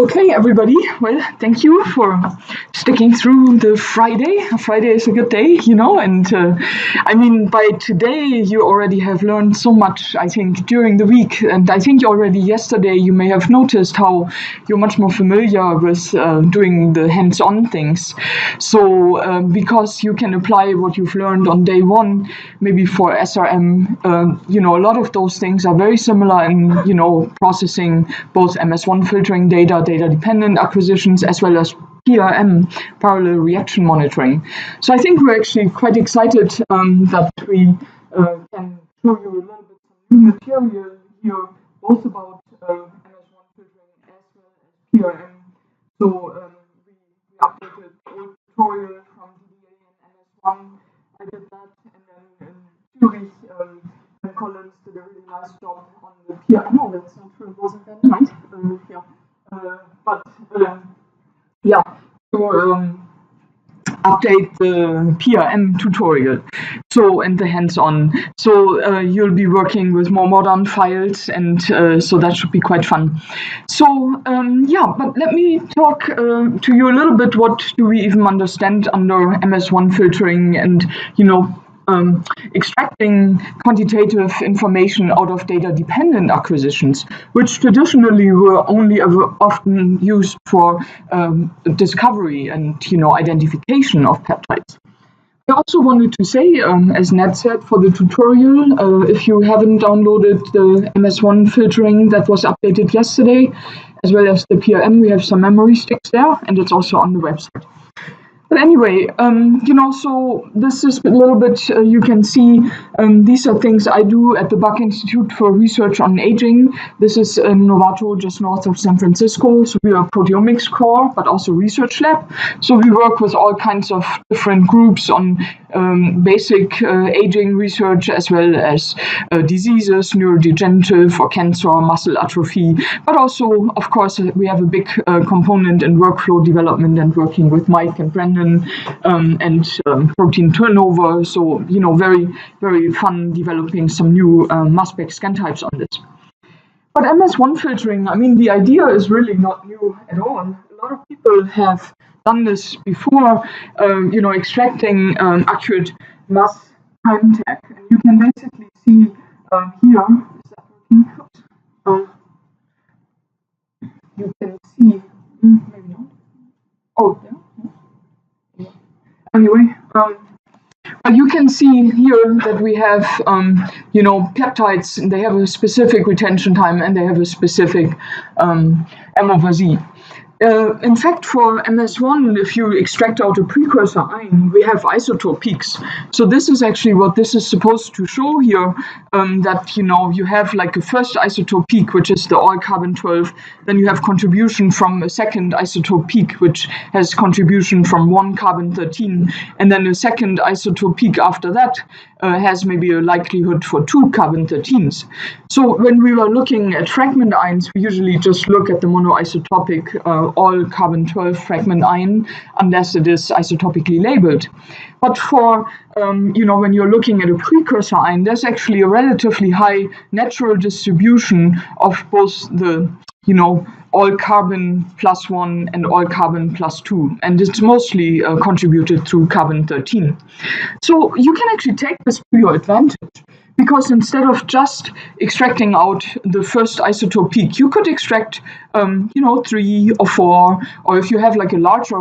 Okay, everybody. Well, thank you for sticking through the Friday. Friday is a good day, and I mean, by today, you already have learned so much, I think, during the week. And I think already yesterday, you may have noticed how you're much more familiar with doing the hands-on things. So, because you can apply what you've learned on day one, maybe for SRM, a lot of those things are very similar in, processing both MS1 filtering data dependent acquisitions, as well as PRM, parallel reaction monitoring. So I think we're actually quite excited that we can show you a little bit of new material here, both about MS1 filtering as well as PRM. So we updated the old tutorial from DDA and MS1. I did that, and then in Zurich, Collins did a really nice job on the PRM. No, that's not true. It wasn't that nice. So update the PRM tutorial, and the hands-on. So you'll be working with more modern files, and so that should be quite fun. So but let me talk to you a little bit. What do we even understand under MS1 filtering, and extracting quantitative information out of data-dependent acquisitions, which traditionally were only often used for discovery and identification of peptides. I also wanted to say, as Ned said, for the tutorial, if you haven't downloaded the MS1 filtering that was updated yesterday, as well as the PRM, we have some memory sticks there, and it's also on the website. But anyway, so this is a little bit, you can see, these are things I do at the Buck Institute for Research on Aging. This is in Novato, just north of San Francisco. So we are a proteomics core, but also research lab. So we work with all kinds of different groups on basic aging research, as well as diseases, neurodegenerative or cancer, muscle atrophy. But also, of course, we have a big component in workflow development and working with Mike and Brendan and protein turnover. So, very, very fun developing some new mass spec scan types on this. But MS1 filtering, I mean, the idea is really not new at all. A lot of people have done this before, extracting accurate mass time tag. And you can basically see here, is that working? You can see, maybe not. Oh, yeah. Anyway, but you can see here that we have, peptides, they have a specific retention time and they have a specific M/Z. In fact, for MS1, if you extract out a precursor ion, we have isotope peaks. So this is actually what this is supposed to show here, that, you have like a first isotope peak, which is the all carbon 12. Then you have contribution from a second isotope peak, which has contribution from 1 carbon 13. And then a second isotope peak after that has maybe a likelihood for 2 carbon 13s. So when we were looking at fragment ions, we usually just look at the monoisotopic all carbon 12 fragment ion, unless it is isotopically labeled. But for, when you're looking at a precursor ion, there's actually a relatively high natural distribution of both the, all carbon +1 and all carbon +2. And it's mostly contributed through carbon 13. So you can actually take this to your advantage. Because instead of just extracting out the first isotope peak, you could extract, 3 or 4, or if you have like a larger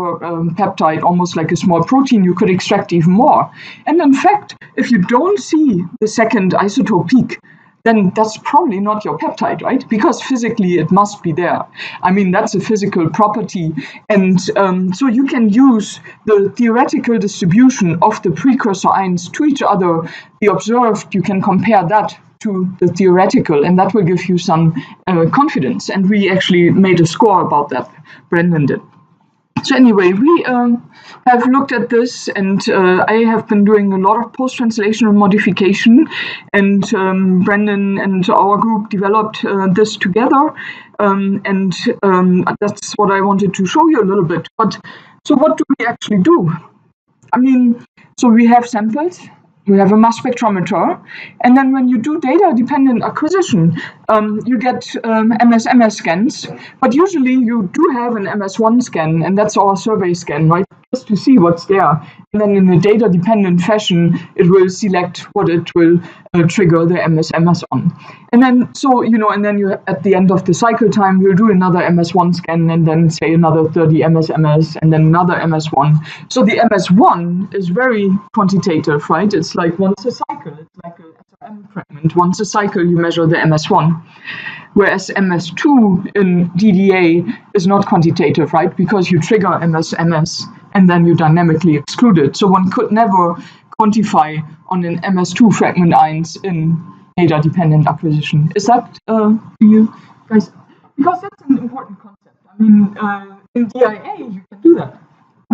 peptide, almost like a small protein, you could extract even more. And in fact, if you don't see the second isotope peak, then that's probably not your peptide, right? Because physically it must be there. I mean, that's a physical property. And so you can use the theoretical distribution of the precursor ions to each other. The observed, you can compare that to the theoretical, and that will give you some confidence. And we actually made a score about that, Brendan did. So anyway, we have looked at this, and I have been doing a lot of post-translational modification, and Brendan and our group developed this together, and that's what I wanted to show you a little bit. But so what do we actually do? I mean, so we have samples. you have a mass spectrometer, and then when you do data-dependent acquisition, you get MS scans, but usually you do have an MS1 scan, and that's our survey scan, right? Just to see what's there. And then in a data-dependent fashion, it will select what it will trigger the MS on. And then, so, and then you, at the end of the cycle time, you'll do another MS1 scan, and then say another 30 MS, and then another MS1. So the MS1 is very quantitative, right? It's like once a cycle, it's like a SRM fragment. Once a cycle, you measure the MS1. Whereas MS2 in DDA is not quantitative, right? Because you trigger MS, and then you dynamically exclude it. So one could never quantify on an MS2 fragment ions in data-dependent acquisition. Is that to you guys? Because that's an important concept. I mean, in DIA, you can do that.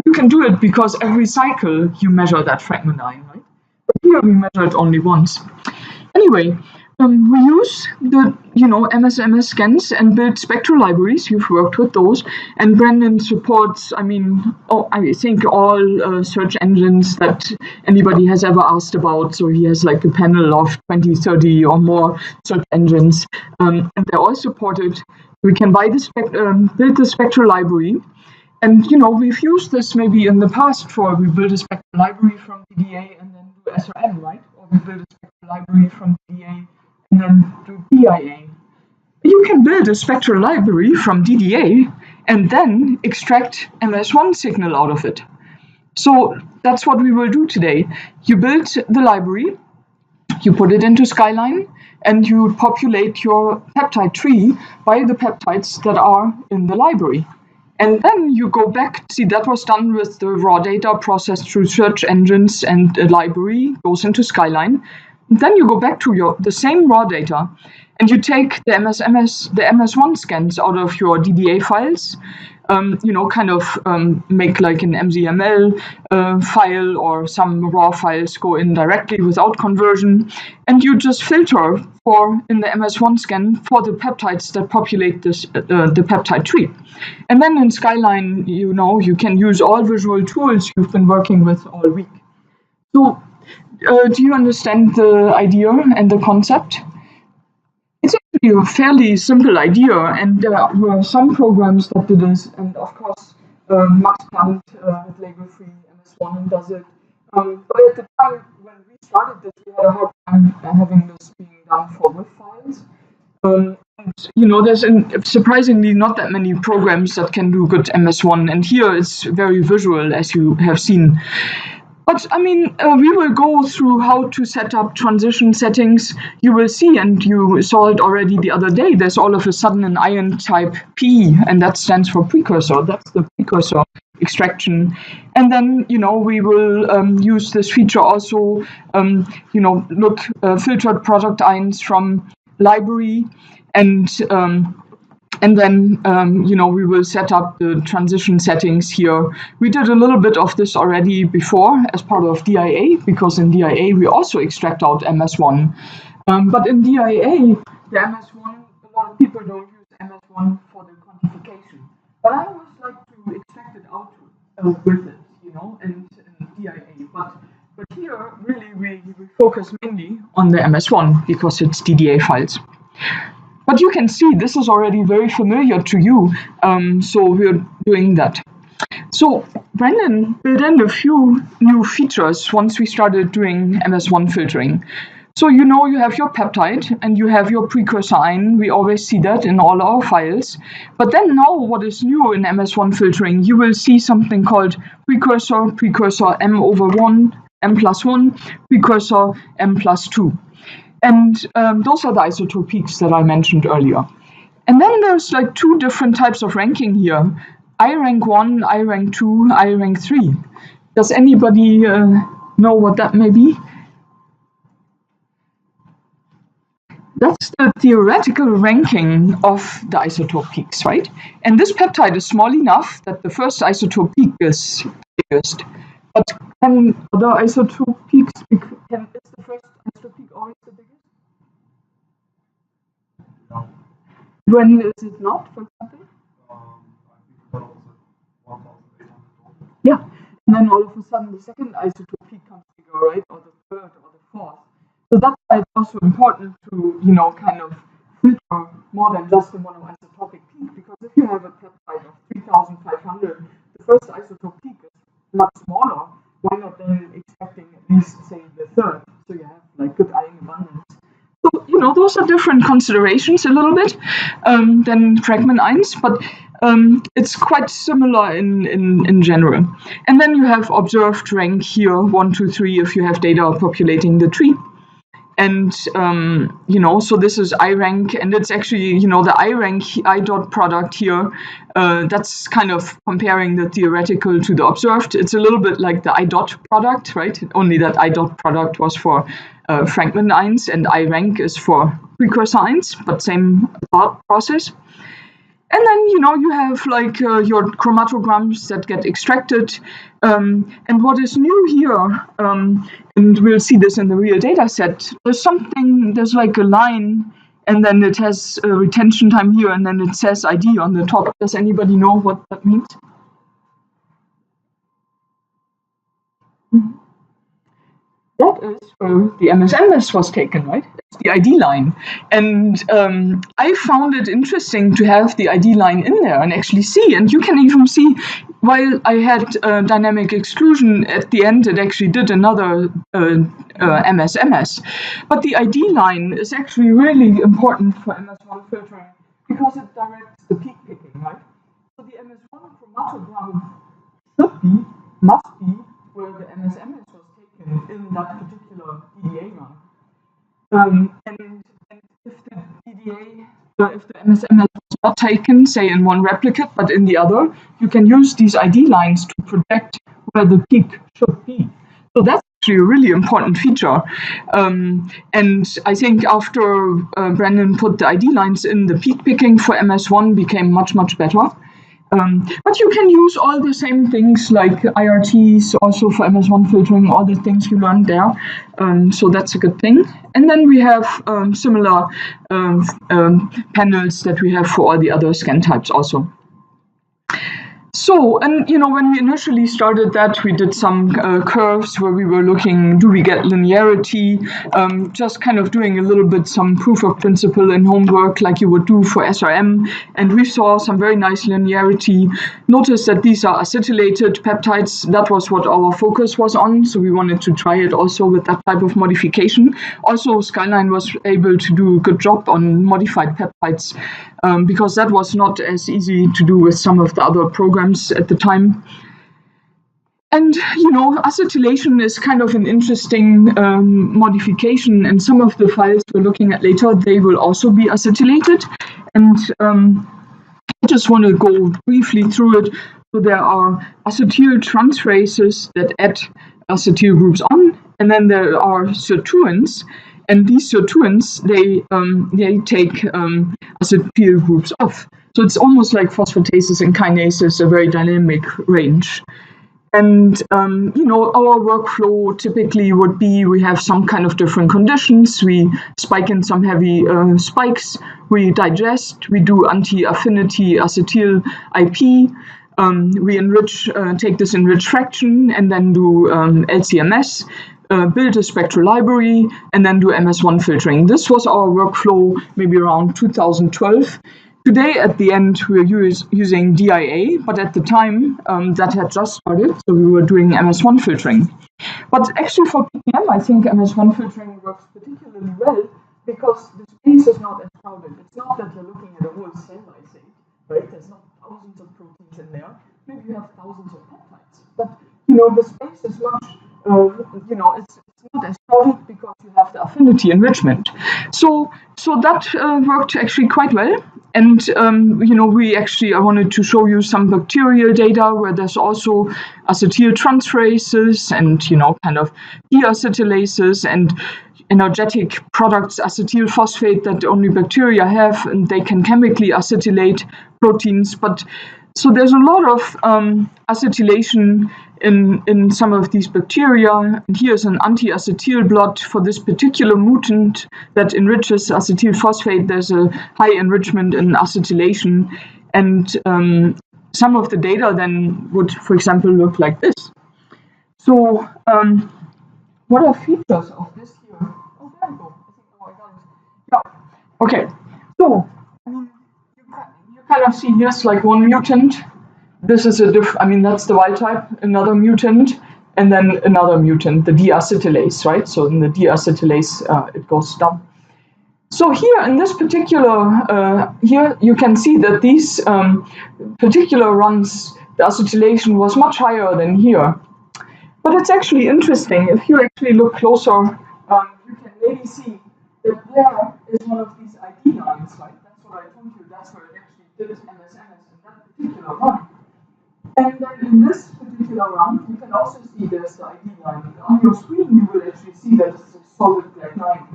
You can do it because every cycle you measure that fragment ion, right? But here we measure it only once. Anyway, we use the MS scans and build spectral libraries. You've worked with those, and Brendan supports. I think all search engines that anybody has ever asked about. So he has like a panel of 20, 30 or more search engines, and they're all supported. We can build the spectral library. And we've used this maybe in the past for we build a spectral library from DDA and then do SRM, right? Or we build a spectral library from DDA and then do DIA. You can build a spectral library from DDA and then extract MS1 signal out of it. So that's what we will do today. You build the library, you put it into Skyline, and you populate your peptide tree by the peptides that are in the library. And then you go back, see that was done with the raw data processed through search engines, and the library goes into Skyline. And then you go back to the same raw data, and you take the MS1 scans out of your DDA files, make like an MZML file, or some raw files go in directly without conversion, and you just filter in the MS1 scan for the peptides that populate the peptide tree. And then in Skyline, you can use all visual tools you've been working with all week. So do you understand the idea and the concept? It's actually a fairly simple idea, and there were some programs that did this, and of course, Max Planck with label-free MS1 does it. But at the time when we started this, we had a hard time having this being done for WIF files. There's surprisingly not that many programs that can do good MS1, and here it's very visual, as you have seen. But we will go through how to set up transition settings. You will see, and you saw it already the other day, there's all of a sudden an ion type P, and that stands for precursor. That's the precursor extraction. And then, we will use this feature also, filtered product ions from library, and then, we will set up the transition settings here. We did a little bit of this already before as part of DIA, because in DIA we also extract out MS1. But in DIA, the MS1, a lot of people don't use MS1 for the quantification. But I always like to extract it out with it, and DIA. But here, really, we focus mainly on the MS1 because it's DDA files. But you can see this is already very familiar to you, so we're doing that. So Brendan built in a few new features once we started doing MS1 filtering. So you have your peptide and you have your precursor ion. We always see that in all our files. But then now what is new in MS1 filtering, you will see something called precursor M/1, M+1, precursor M+2. And those are the isotope peaks that I mentioned earlier. And then there's like two different types of ranking here. I rank 1, I rank 2, I rank 3. Does anybody know what that may be? That's the theoretical ranking of the isotope peaks, right? And this peptide is small enough that the first isotope peak is biggest. But can other isotope peaks, is the first isotope peak always the biggest? No. When is it not, for example? I think that was 1,800. Yeah, and then all of a sudden the second isotope peak comes bigger, right? Or the third or the fourth. So that's why it's also important to, kind of filter more than just the monoisotopic peak, because if you have a peptide of 3,500, the first isotope peak is much smaller. Why not then expecting at least, say, the third? So you have like good ion abundance. So, those are different considerations a little bit than fragment ions, but it's quite similar in general. And then you have observed rank here, 1, 2, 3, if you have data populating the tree. And, so this is I rank, and it's actually, the I rank I dot product here. That's kind of comparing the theoretical to the observed. It's a little bit like the I dot product, right? Only that I dot product was for fragment ions, and I rank is for precursor ions, but same thought process. And then, you have like your chromatograms that get extracted. And what is new here, and we'll see this in the real data set, there's like a line, and then it has a retention time here, and then it says ID on the top. Does anybody know what that means? That is where the MS was taken, right? It's the ID line. And I found it interesting to have the ID line in there and actually see. And you can even see, while I had dynamic exclusion at the end, it actually did another MS. But the ID line is actually really important for MS1 filtering because it directs the peak picking, right? So the MS1 chromatogram must be where the MS was taken in that particular EDA run. And if the EDA, if the MS was not taken, say in one replicate, but in the other, you can use these ID lines to project where the peak should be. So that's actually a really important feature. And I think after Brandon put the ID lines in, the peak picking for MS1 became much, much better. But you can use all the same things like IRTs also for MS1 filtering, all the things you learned there. So that's a good thing. And then we have similar panels that we have for all the other scan types also. So, and when we initially started that, we did some curves where we were looking, do we get linearity, just kind of doing a little bit some proof of principle in homework like you would do for SRM, and we saw some very nice linearity. Notice that these are acetylated peptides. That was what our focus was on, so we wanted to try it also with that type of modification. Also, Skyline was able to do a good job on modified peptides, because that was not as easy to do with some of the other programs at the time. And, acetylation is kind of an interesting modification, and some of the files we're looking at later, they will also be acetylated. And I just want to go briefly through it. So there are acetyl transferases that add acetyl groups on, and then there are sirtuins. And these sirtuins, they take acetyl groups off. So it's almost like phosphatases and kinases, a very dynamic range. And, our workflow typically would be, we have some kind of different conditions. We spike in some heavy spikes. We digest. We do anti-affinity acetyl IP. We enrich, take this enriched fraction, and then do LCMS. Build a spectral library, and then do MS1 filtering. This was our workflow maybe around 2012. Today, at the end, we're using DIA, but at the time, that had just started, so we were doing MS1 filtering. But actually for PPM, I think MS1 filtering works particularly well because the space is not as crowded. It's not that you're looking at a whole cell lysate, right? There's not thousands of proteins in there. Maybe you have thousands of peptides. But, the space is much it's not as crowded because you have the affinity enrichment. So that worked actually quite well. And, I wanted to show you some bacterial data where there's also acetyl transferases and, kind of deacetylases and energetic products, acetyl phosphate that only bacteria have, and they can chemically acetylate proteins. But so there's a lot of acetylation in some of these bacteria. And here's an anti-acetyl blot for this particular mutant that enriches acetyl phosphate. There's a high enrichment in acetylation. And some of the data then would, for example, look like this. So what are features of this here? Oh, there we go. I think, oh, I got it. Yeah. Okay. So, I mean, you kind of see here's like one mutant. This is that's the wild type, another mutant, and then another mutant, the deacetylase, right? So in the deacetylase, it goes down. So here in this particular, here you can see that these particular runs, the acetylation was much higher than here. But it's actually interesting. If you actually look closer, you can maybe see that there is one of these ID lines, right? That's what I told you. That's where it actually did MS in that particular run. And then in this particular run, you can also see there's the ID line. On your screen, you will actually see that it's a solid black line.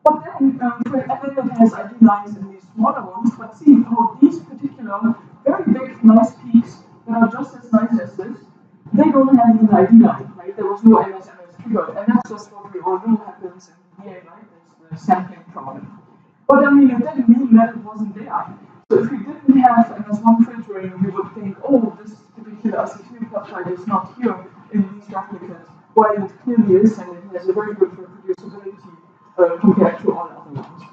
But then, it has ID lines in these smaller ones, but see how these particular very big, nice peaks that are just as nice as this, they don't have an ID line, right? There was no MS triggered, and that's just what we all know happens in VA, right? It's the sampling problem. But I mean, it didn't mean that it wasn't there. So if we didn't have MS1 filtering, we would think, oh, this particular acetyl peptide is not here in these replicates, while it clearly is, and it has a very good reproducibility compared to all other ones.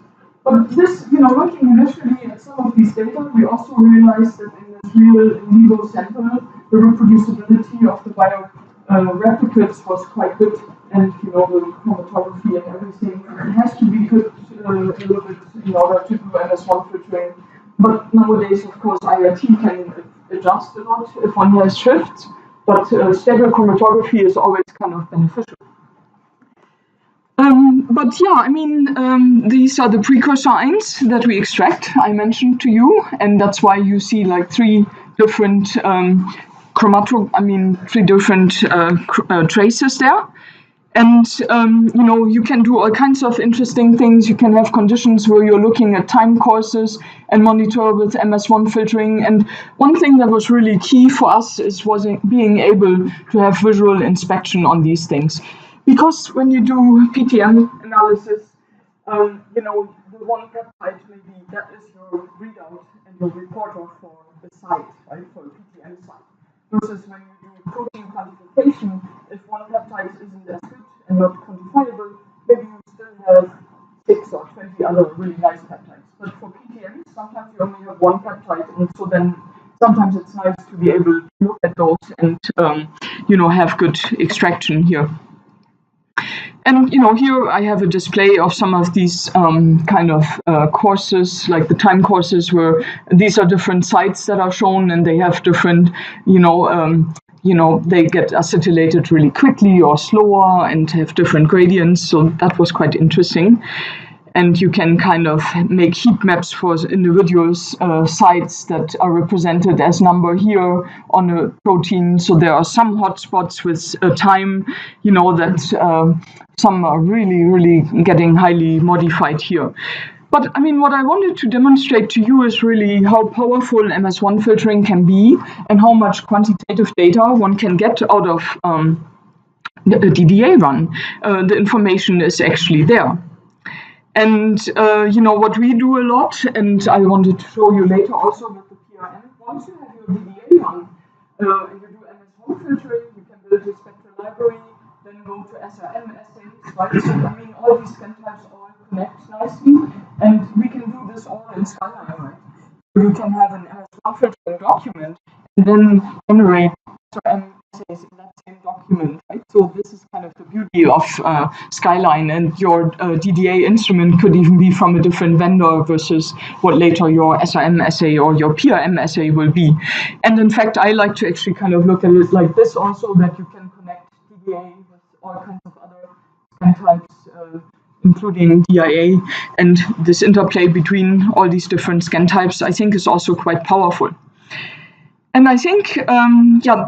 But this, looking initially at some of these data, we also realized that in this real in vivo sample, the reproducibility of the bio replicates was quite good, and the chromatography and everything. It has to be good a little bit in order to do MS1 filtering. But nowadays, of course, IRT can adjust a lot if one has shifts, but stable chromatography is always kind of beneficial. But yeah, I mean, these are the precursor ions that we extract, I mentioned to you, and that's why you see like three different traces there. And, you can do all kinds of interesting things. You can have conditions where you're looking at time courses and monitor with MS1 filtering. And one thing that was really key for us was being able to have visual inspection on these things. Because when you do PTM analysis, the one peptide maybe that is your readout and your reporter for the site, right, for the PTM site. Versus when you do protein quantification, if one peptide isn't as good and not quantifiable, maybe you still have 6 or 20 other really nice peptides. But for PTM, sometimes you only have one peptide, and so then sometimes it's nice to be able to look at those and have good extraction here. And here I have a display of some of these courses, like the time courses, where these are different sites that are shown, and they have different, they get acetylated really quickly or slower, and have different gradients. So that was quite interesting. And you can kind of make heat maps for individual sites that are represented as number here on a protein. So there are some hotspots with time, that some are really, really getting highly modified here. But I mean, what I wanted to demonstrate to you is really how powerful MS1 filtering can be, and how much quantitative data one can get out of the DDA run. The information is actually there. And, what we do a lot, and I wanted to show you later also with the PRM, once you have your DDA run, and you do MS1 filtering, you can build a spectral library, then go to SRM assays, right? So, I mean, all these scan types all connect nicely, and we can do this all in Skyline, right? So you can have an MS1 filtering document, and then generate SRM assays in that same document, right? So this is kind of the beauty of Skyline, and your DDA instrument could even be from a different vendor versus what later your SRM assay or your PRM assay will be. And in fact, I like to actually kind of look at it like this also, that you can connect DDA with all kinds of other scan types, including DIA, and this interplay between all these different scan types, I think, is also quite powerful. And I think,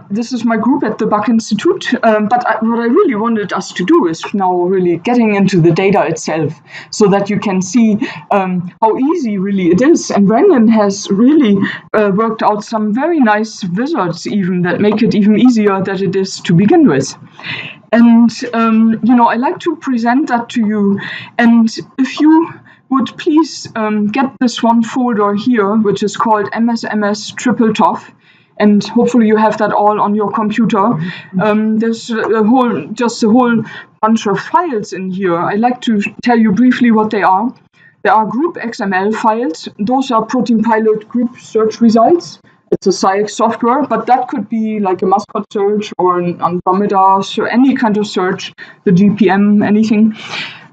this is my group at the Buck Institute, but what I really wanted us to do is now really getting into the data itself, so that you can see how easy really it is. And Brandon has really worked out some very nice wizards even that make it even easier than it is to begin with. And, I like to present that to you. And if you would please get this one folder here, which is called MSMS Triple TOF. and hopefully you have that all on your computer. There's a whole bunch of files in here. I'd like to tell you briefly what they are. There are group XML files. Those are Protein Pilot group search results. It's a SciEx software, but that could be like a mascot search or an Andromeda, so any kind of search, the GPM, anything.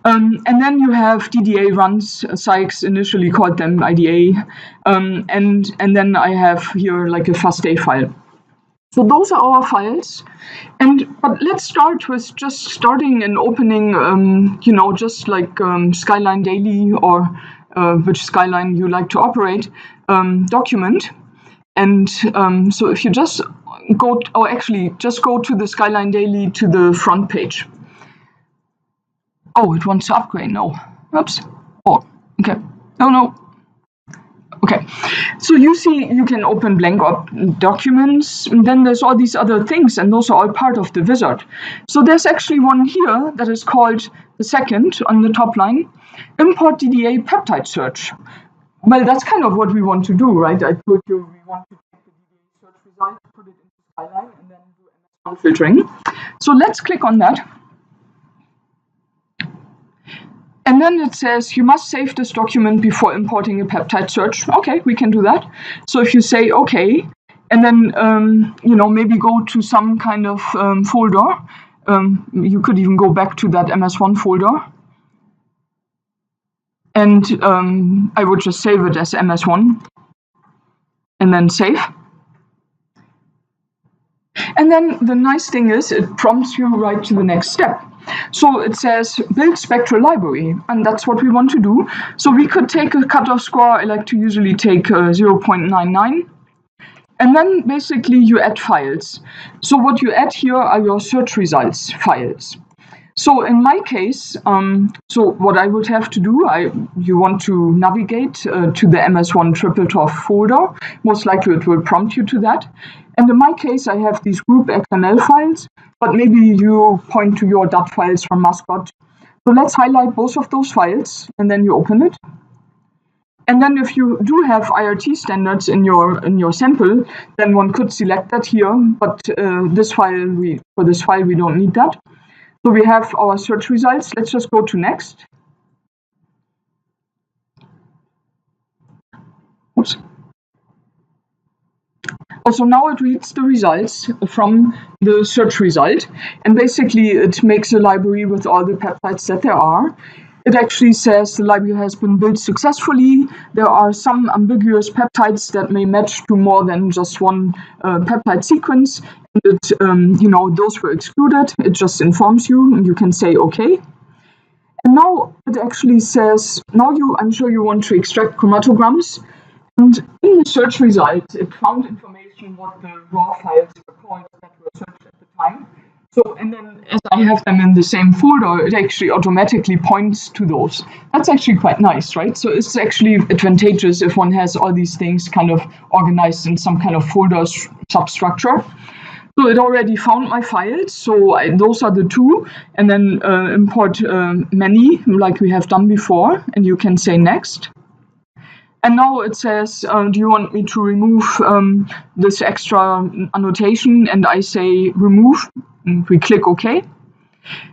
And then you have DDA runs. SciEx initially called them IDA, and then I have here like a FASTA file. So those are our files, but let's start with just starting and opening, just like Skyline Daily or which Skyline you like to operate document. And so if you just go to the Skyline Daily to the front page. Oh, it wants to upgrade. No. Oops. Oh, okay. No. Okay. So you see, you can open blank documents, and then there's all these other things, and those are all part of the wizard. So there's actually one here that is called the second on the top line, import DDA peptide search. Well, that's kind of what we want to do, right? I told you we want to take the DDA search result, put it into Skyline, and then do MS1 filtering. So let's click on that. And then it says you must save this document before importing a peptide search. Okay, we can do that. So if you say okay, and then maybe go to some kind of folder. You could even go back to that MS1 folder. And I would just save it as MS1 and then save. And then the nice thing is it prompts you right to the next step. So it says build spectral library, and that's what we want to do. So we could take a cutoff score. I like to usually take 0.99. And then basically you add files. So what you add here are your search results files. So in my case, so what I would have to do, you want to navigate to the MS1 TripleTOF folder. Most likely it will prompt you to that. And in my case, I have these group XML files, but maybe you point to your .dat files from Mascot. So let's highlight both of those files, and then you open it. And then if you do have IRT standards in your sample, then one could select that here, but for this file we don't need that. So we have our search results. Let's just go to next. Oops. Also now it reads the results from the search result, and basically it makes a library with all the peptides that there are. It actually says the library has been built successfully. There are some ambiguous peptides that may match to more than just one peptide sequence. And those were excluded. It just informs you, and you can say OK. And now it actually says, I'm sure you want to extract chromatograms. And in the search result, it found information what the raw files were called that were searched at the time. So, and then as I have them in the same folder, it actually automatically points to those. That's actually quite nice, right? So it's actually advantageous if one has all these things kind of organized in some kind of folder substructure. So it already found my files, so those are the two, and then import many, like we have done before, and you can say next. And now it says, do you want me to remove this extra annotation? And I say remove, and we click OK.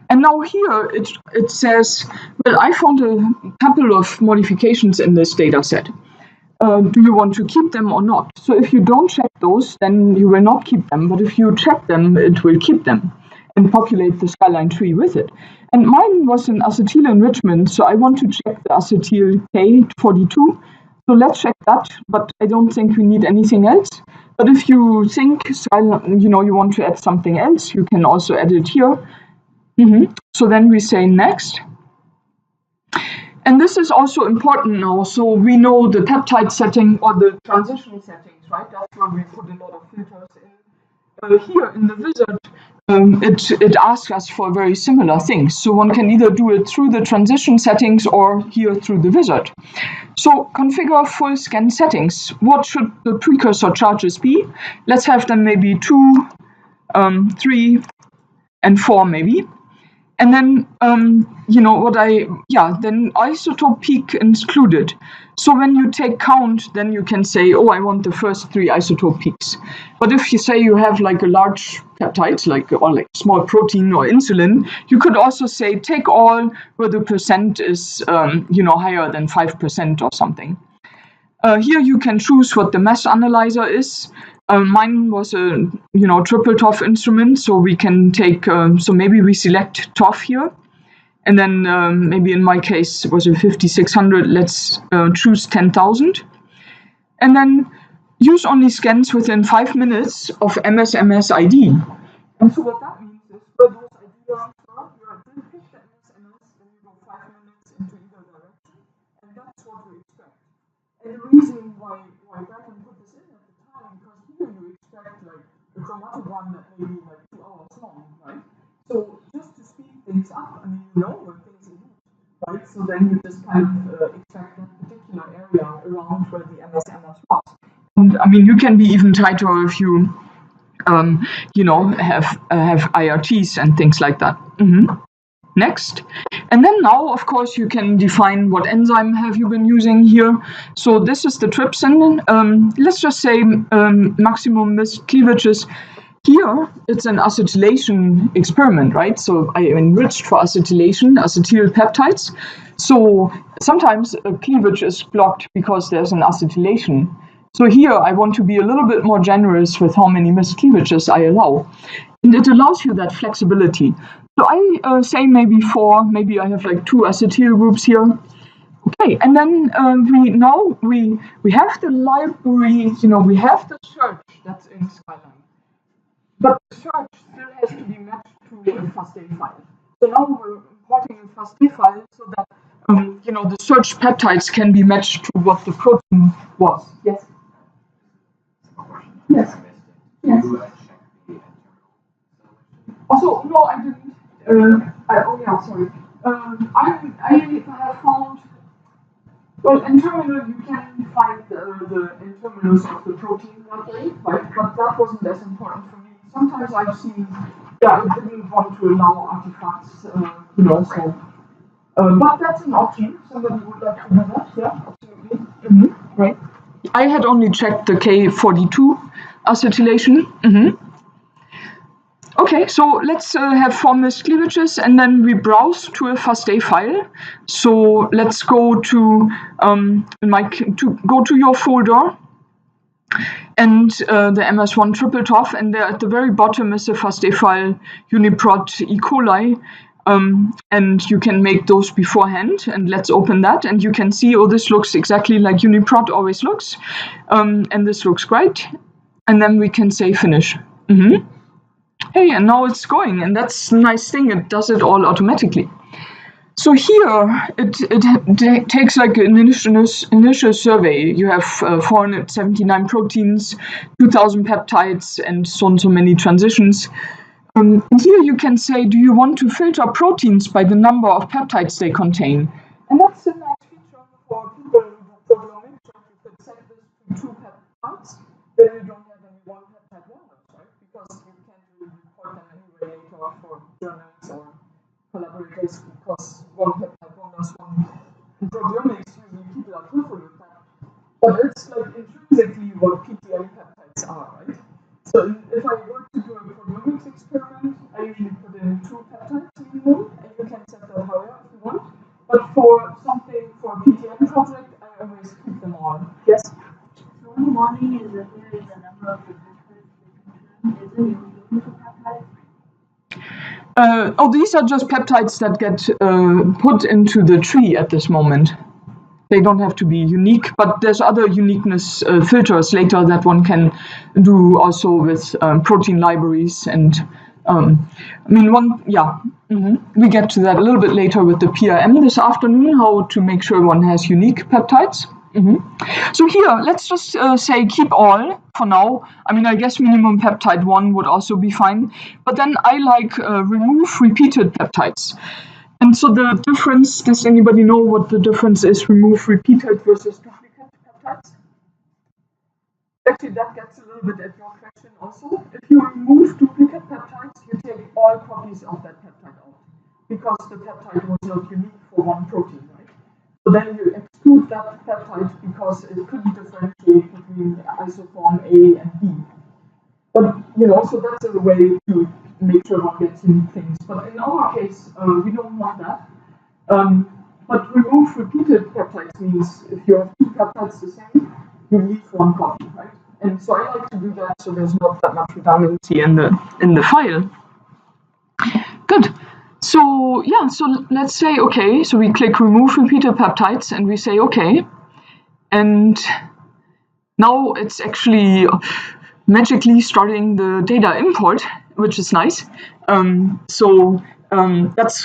And now here it says, well, I found a couple of modifications in this data set. Do you want to keep them or not? So if you don't check those, then you will not keep them. But if you check them, it will keep them and populate the Skyline tree with it. And mine was an acetyl enrichment, so I want to check the acetyl K42. So let's check that, but I don't think we need anything else. But if you think you want to add something else, you can also add it here. So then we say next. And this is also important now. So we know the peptide setting or the transition settings, right? That's where we put a lot of filters in. Here in the wizard, it asks us for very similar things. So one can either do it through the transition settings or here through the wizard. So configure full scan settings. What should the precursor charges be? Let's have them maybe 2, 3, and 4 maybe. And then, then isotope peak included. So when you take count, then you can say, oh, I want the first 3 isotope peaks. But if you say you have like a large peptide, or like small protein or insulin, you could also say take all where the percent is, higher than 5% or something. Here you can choose what the mass analyzer is. Mine was a triple TOF instrument, so we can take. So maybe we select TOF here, and then maybe in my case it was a 5600. Let's choose 10,000, and then use only scans within 5 minutes of MS ID. And so what that means is where those ID are, you pick the MS, then you go 5 minutes into either direction, and that's what we expect. And the reason why Bracken put this in at the time, because here you expect like a chromatogram that may be like 2 hours long, right? So just to speed things up, I mean, where things move, right? So then you just kind of expect that particular area around where the MS was. And I mean, you can be even tighter if you, have IRTs and things like that. Next. And then now, of course, you can define what enzyme have you been using here. So this is the trypsin. Let's just say maximum missed cleavages. Here, it's an acetylation experiment, right? So I enriched for acetylation, acetyl peptides. So sometimes a cleavage is blocked because there's an acetylation. So here, I want to be a little bit more generous with how many missed cleavages I allow. And it allows you that flexibility. So I say maybe 4, maybe I have like 2 acetyl groups here. Okay, and then we have the library, we have the search that's in Skyline. But the search still has to be matched to a FASTA file. So now we're importing a FASTA file so that the search peptides can be matched to what the protein was. Yes. Yes. Yes. Also, no, I didn't. Sorry. I have found. Well, in terminal you can find the N-terminus of the protein library, right? But that wasn't as important for me. Sometimes I've seen, I didn't want to allow artifacts, so. But that's an option. Somebody would like to do that, yeah, absolutely. Right. I had only checked the K42 acetylation. Okay, so let's have 4 missed cleavages, and then we browse to a FASTA file. So let's go to go to your folder and the MS1 triple TOF, and there at the very bottom is a FASTA file uniprot E. coli. And you can make those beforehand, and let's open that, and you can see, oh, this looks exactly like uniprot always looks, and this looks great, and then we can say finish. Hey, and now it's going, and that's a nice thing, it does it all automatically. So here, it takes like an initial survey. You have 479 proteins, 2,000 peptides, and so many transitions. Here you can say, do you want to filter proteins by the number of peptides they contain? And that's a nice feature for people who do proteomics. You could set this to 2 peptides, then you don't have any 1 peptide wonders, right? Because you can't really report them anyway later for journals or collaborators, because 1 peptide wonders, 1 in proteomics, usually people are careful with that. But it's like intrinsically what PTM peptides are, right? So if I were to do a proteomics experiment, I usually put in 2 peptides minimum, and you can set that higher if you want. But for something, for a PTM project, I always keep them all. Yes? So in the morning is the number of the peptides. Is it unique peptide? These are just peptides that get put into the tree at this moment. They don't have to be unique, but there's other uniqueness filters later that one can do also with protein libraries. And we get to that a little bit later with the PRM this afternoon, how to make sure one has unique peptides. So here, let's just say keep all for now. I mean, I guess minimum peptide 1 would also be fine, but then I like remove repeated peptides. And so the difference, does anybody know what the difference is, remove repeated versus duplicate peptides? Actually, that gets a little bit at your question also. If you remove duplicate peptides, you take all copies of that peptide out. because the peptide was not unique for one protein, right? So then you exclude that peptide because it couldn't differentiate between isoform A and B. But, so that's a way to make sure one gets unique things. But in our case, we don't want that. But remove repeated peptides means if you have two peptides the same, you leave one copy, right? And so I like to do that so there's not that much redundancy in the file. Good. So yeah, so let's say okay, so we click remove repeated peptides and we say okay. And now it's actually magically starting the data import, which is nice. That's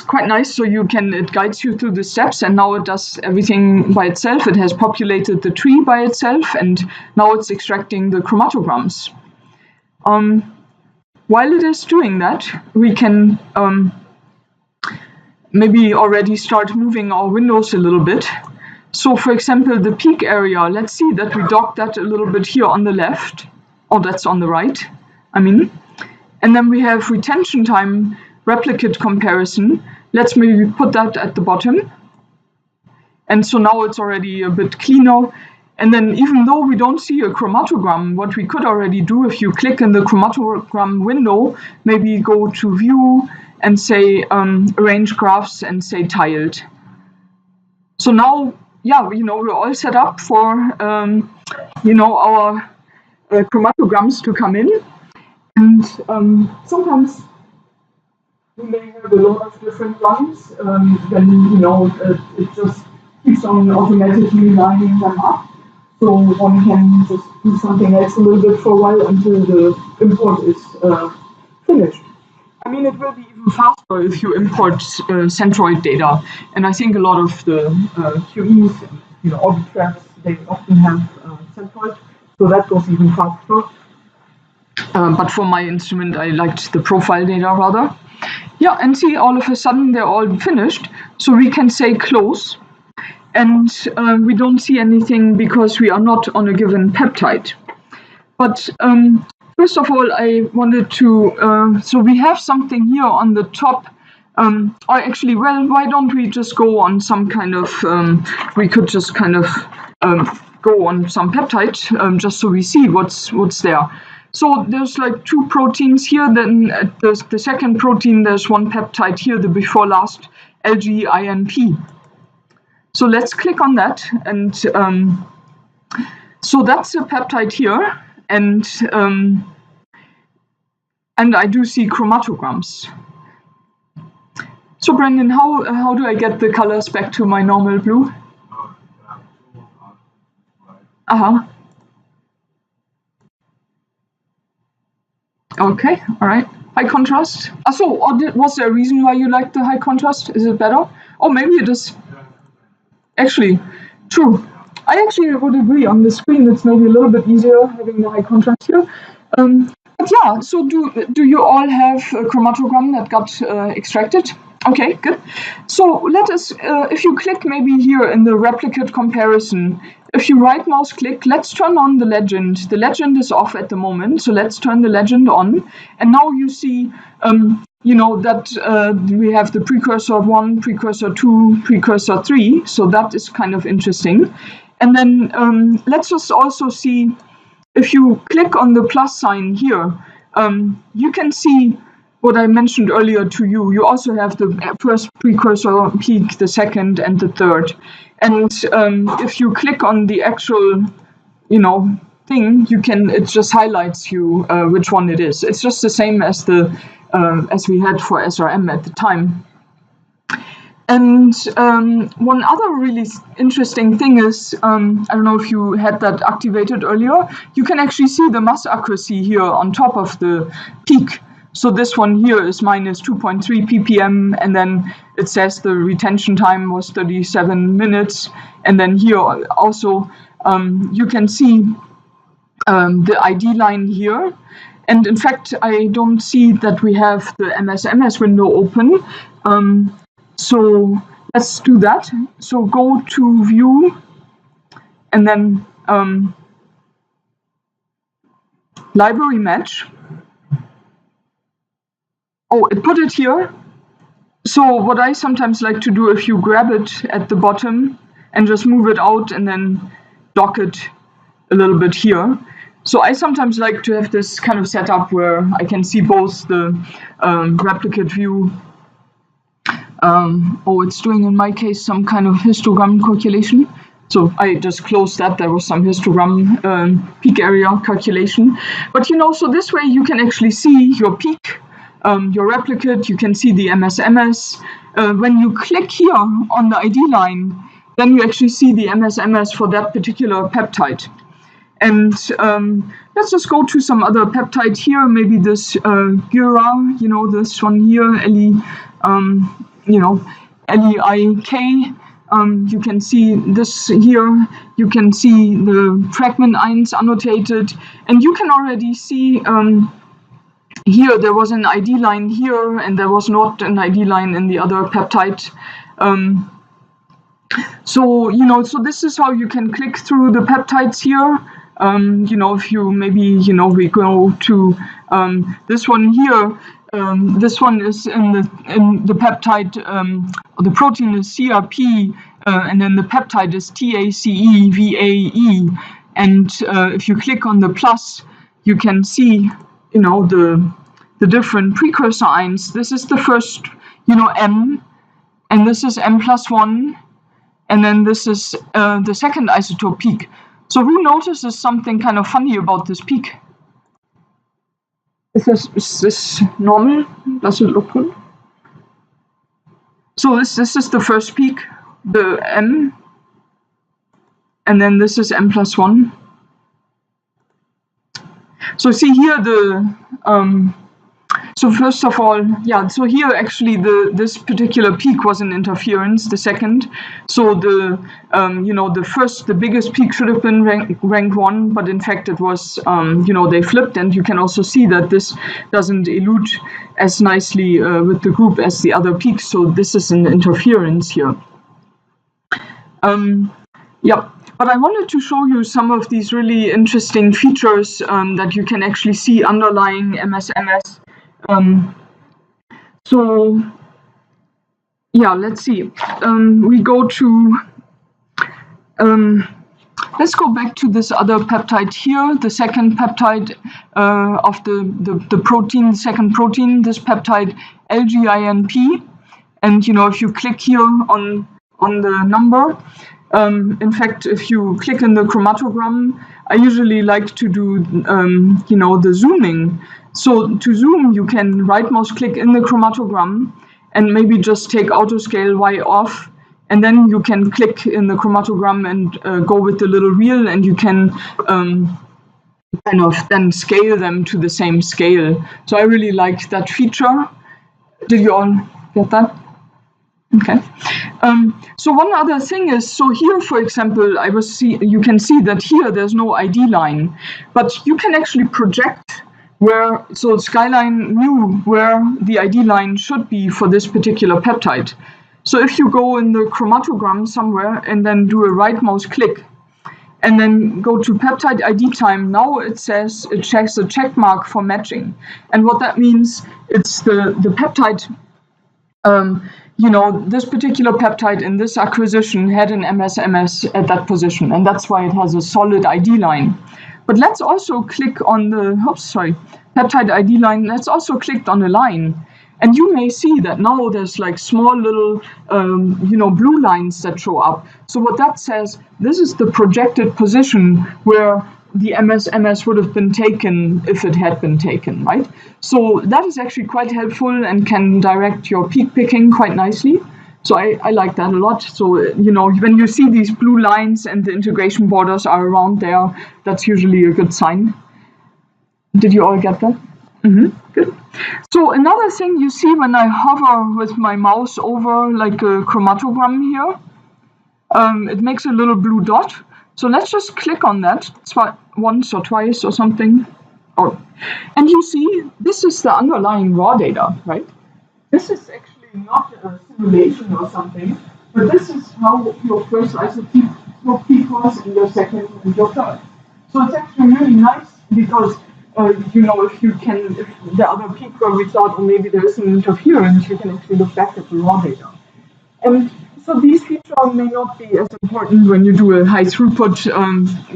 quite nice. So it guides you through the steps, and now it does everything by itself. It has populated the tree by itself, and now it's extracting the chromatograms. While it is doing that, we can maybe already start moving our windows a little bit. So for example, the peak area, let's see that we dock that a little bit here on the left. Oh, that's on the right, And then we have retention time, replicate comparison. Let's maybe put that at the bottom. And so now it's already a bit cleaner. And then even though we don't see a chromatogram, what we could already do, if you click in the chromatogram window, maybe go to view and say arrange graphs and say tiled. So now, we're all set up for, our chromatograms to come in. And sometimes we may have a lot of different runs, then, it just keeps on automatically lining them up. So one can just do something else a little bit for a while until the import is finished. It will be even faster if you import Centroid data. And I think a lot of the QEs, audit tracks, they often have Centroid, so that goes even faster. But for my instrument, I liked the profile data rather. Yeah, and see, all of a sudden they're all finished. So we can say close. And we don't see anything because we are not on a given peptide. But first of all, I wanted to, so we have something here on the top. Or actually, well, why don't we just go on some kind of, we could just kind of go on some peptide just so we see what's there. So there's like two proteins here, then the second protein, there's one peptide here, the before last LGINP. So let's click on that, and so that's a peptide here, and I do see chromatograms. So Brendan, how do I get the colors back to my normal blue? Okay, all right. High contrast. Was there a reason why you like the high contrast? Is it better? Oh, maybe it is. Actually, true. I actually would agree. On the screen, it's maybe a little bit easier having the high contrast here. But yeah, so do you all have a chromatogram that got extracted? Okay, good. So let us, if you click maybe here in the replicate comparison, if you right mouse click, let's turn on the legend. The legend is off at the moment, so let's turn the legend on. And now you see, that we have the precursor 1, precursor 2, precursor 3. So that is kind of interesting. And then let's just also see, if you click on the plus sign here, you can see what I mentioned earlier to you. You also have the first precursor peak, the second, and the third. And if you click on the actual, thing, it just highlights you which one it is. It's just the same as as we had for SRM at the time. And one other really interesting thing is, I don't know if you had that activated earlier, you can actually see the mass accuracy here on top of the peak. So this one here is minus 2.3 ppm, and then it says the retention time was 37 minutes. And then here also you can see the ID line here. And in fact, I don't see that we have the MS window open. So let's do that. So go to view, and then library match. Oh, it put it here. So what I sometimes like to do, if you grab it at the bottom and just move it out and then dock it a little bit here. So I sometimes like to have this kind of setup where I can see both the replicate view. It's doing in my case some kind of histogram calculation. So I just closed that. There was some histogram peak area calculation. But so this way you can actually see your peak, your replicate, you can see the MS-MS. When you click here on the ID line, then you actually see the MS-MS for that particular peptide. And let's just go to some other peptide here, maybe this Gura, this one here, LEIK. You can see this here, you can see the fragment ions annotated, and you can already see here there was an ID line here, and there was not an ID line in the other peptide. So this is how you can click through the peptides here. If you maybe, we go to this one here. This one is in the peptide, the protein is CRP, and then the peptide is TACE-VAE. And if you click on the plus, you can see, the different precursor ions. This is the first, M, and this is M+1, and then this is the second isotope peak. So who notices something kind of funny about this peak? Is this normal? Does it look good? So this is the first peak, the M, and then this is M+1. So see here so first of all, so here actually this particular peak was an interference, the second. So the the biggest peak should have been rank 1, but in fact it was they flipped, and you can also see that this doesn't elute as nicely with the group as the other peaks. So this is an interference here. But I wanted to show you some of these really interesting features that you can actually see underlying MS-MS. Let's see. We go to, let's go back to this other peptide here, the second peptide of the protein, second protein, this peptide LGINP. And, if you click here on the number, in fact, if you click in the chromatogram, I usually like to do, the zooming. So to zoom, you can right mouse click in the chromatogram and maybe just take auto scale Y off. And then you can click in the chromatogram and go with the little wheel, and you can kind of then scale them to the same scale. So I really like that feature. Did you all get that? Okay. So one other thing is, so here, for example, you can see that here there's no ID line, but you can actually project so Skyline knew where the ID line should be for this particular peptide. So if you go in the chromatogram somewhere and then do a right mouse click, and then go to peptide ID time, now it says, it checks a check mark for matching. And what that means, it's the peptide, this particular peptide in this acquisition had an MS-MS at that position, and that's why it has a solid ID line. But let's also click on the, peptide ID line, let's also click on the line. And you may see that now there's like small little, blue lines that show up. So what that says, this is the projected position where the MS-MS would have been taken if it had been taken, right? So that is actually quite helpful and can direct your peak picking quite nicely. So I like that a lot. So, when you see these blue lines and the integration borders are around there, that's usually a good sign. Did you all get that? Good. So another thing you see when I hover with my mouse over like a chromatogram here, it makes a little blue dot. So let's just click on that once or twice or something. And you see, this is the underlying raw data, right? This is actually not a simulation or something, but this is how your first isotope peak was, and your second and your third. So it's actually really nice because you know, if the other peak where we thought, oh, maybe there's an interference, you can actually look back at the raw data. And so these features may not be as important when you do a high throughput,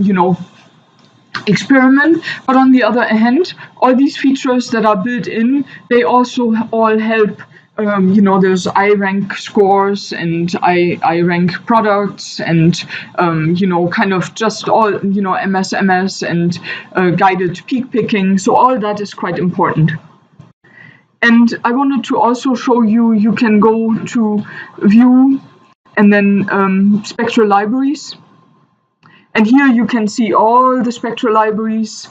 you know, experiment, but on the other hand, all these features that are built in, they also all help. You know, there's iRank scores and iRank products and, you know, kind of just all, you know, MS and guided peak picking. So all that is quite important. And I wanted to also show you, you can go to view and then spectral libraries. And here you can see all the spectral libraries.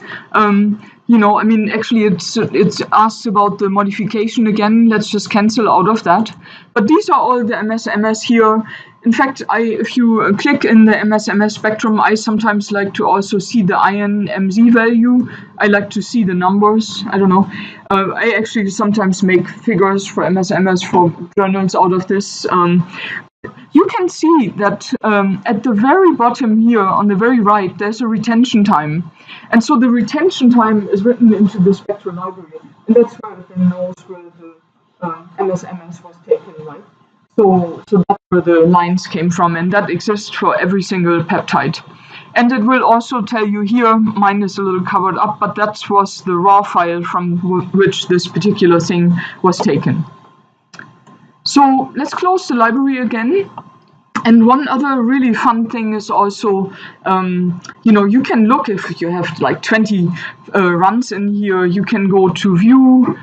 You know, I mean, actually it's asked about the modification again. Let's just cancel out of that. But these are all the MS here. In fact, if you click in the MS spectrum, I sometimes like to also see the ion MZ value. I like to see the numbers. I don't know. I actually sometimes make figures for MS for journals out of this. You can see that at the very bottom here, on the very right, there's a retention time. And so the retention time is written into the spectral library. And that's where it then knows where the MS was taken, right? So that's where the lines came from. And that exists for every single peptide. And it will also tell you here, mine is a little covered up, but that was the raw file from which this particular thing was taken. So let's close the library again. And one other really fun thing is also, you know, you can look if you have like 20 runs in here, you can go to view,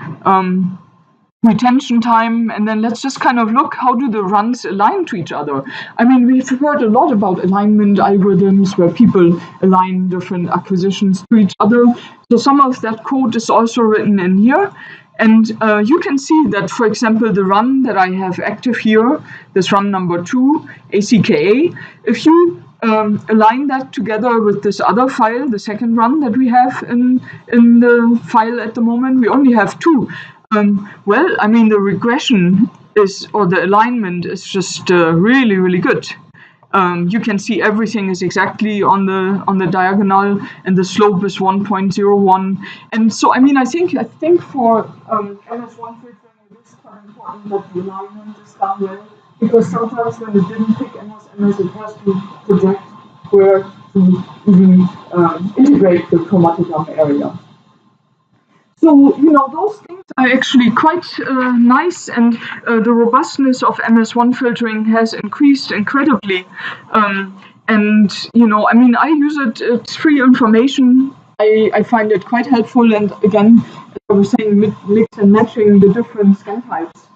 retention time, and then let's just kind of look how do the runs align to each other. I mean, we've heard a lot about alignment algorithms where people align different acquisitions to each other. So some of that code is also written in here. And you can see that, for example, the run that I have active here, this run number 2, ACKA, if you align that together with this other file, the second run that we have in the file at the moment, we only have 2. Well, I mean, the regression is, or the alignment is just really, really good. You can see everything is exactly on the diagonal, and the slope is 1.01. And so, I mean, I think for MS1 filtering, it is quite important that the alignment is done well, because sometimes when it didn't pick MS, it has to project where to even integrate the chromatogram area. So, you know, those things are actually quite nice, and the robustness of MS1 filtering has increased incredibly. And, you know, I mean, I use it, it's free information. I find it quite helpful. And again, as I was saying, mix and matching the different scan types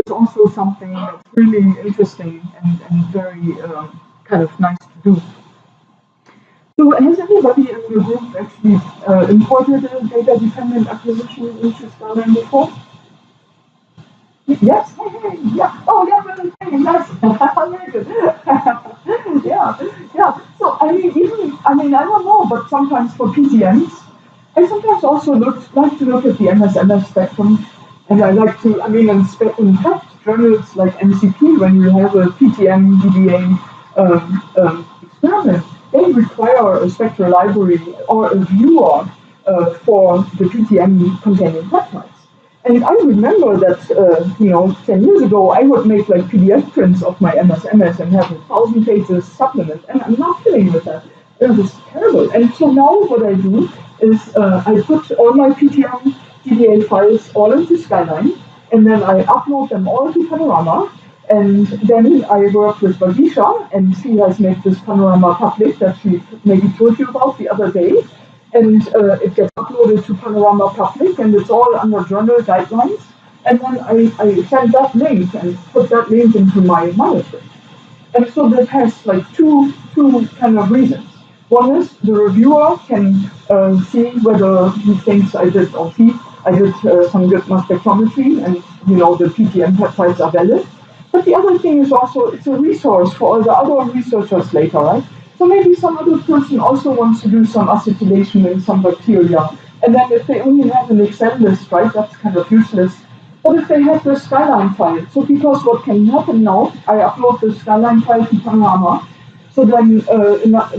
is also something that's really interesting and very kind of nice to do. So has anybody in your group actually imported a data-dependent acquisition into Skyline before? Yes? Hey, yeah. Oh, yeah, but yes. Very good. Yeah. So, I mean, I don't know, but sometimes for PTMs, I sometimes also like to look at the MS spectrum, and I like to, I mean, in fact, journals like MCP, when you have a PTM DBA experiment, they require a spectral library or a viewer for the PTM containing peptides. And I remember that, you know, 10 years ago, I would make like PDF prints of my MS and have 1,000 pages supplement, and I'm not kidding with that. It was terrible. And so now what I do is I put all my PTM DBA files all into Skyline, and then I upload them all to Panorama. And then I work with Vagisha, and she has made this Panorama public that she maybe told you about the other day. And it gets uploaded to Panorama Public, and it's all under journal guidelines. And then I send that link and put that link into my manuscript. And so that has like two kind of reasons. One is the reviewer can see whether he thinks I did some good mass spectrometry, and you know the PTM peptides are valid. But the other thing is also it's a resource for all the other researchers later, right? So maybe some other person also wants to do some acetylation in some bacteria. And then if they only have an Excel list, right, that's kind of useless. But if they have the Skyline file, so because what can happen now, I upload the Skyline file to Panorama, so then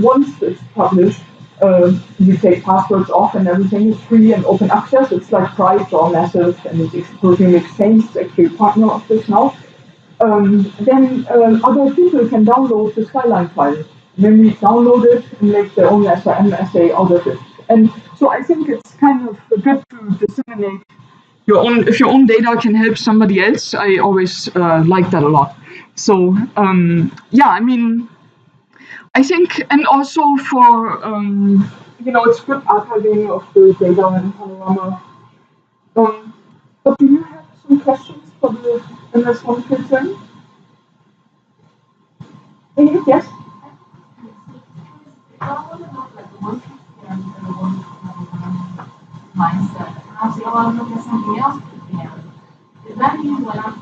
once it's published, you take passwords off and everything is free and open access. It's like Price or Massive, and it's Protein Exchange, it's actually a partner of this now. Then other people can download the Skyline file. Then we download it and make their own SRM essay out of it. And so I think it's kind of good to disseminate your own, if your own data can help somebody else. I always like that a lot. So yeah, I mean, I think, and also for it's good archiving of the data in Panorama. But do you have some questions for the MS1 filtering? Yes. Mindset. And I say, oh, I'll look at something else again. Does that mean when I'm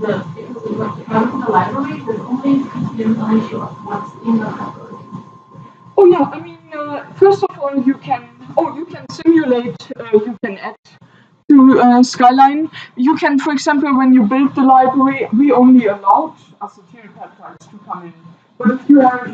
if I look in the library, there's only the information of what's in the library? Oh yeah, I mean, first of all, you can simulate, you can add to Skyline. You can, for example, when you build the library, we only allowed acetyl peptides to come in. But if you have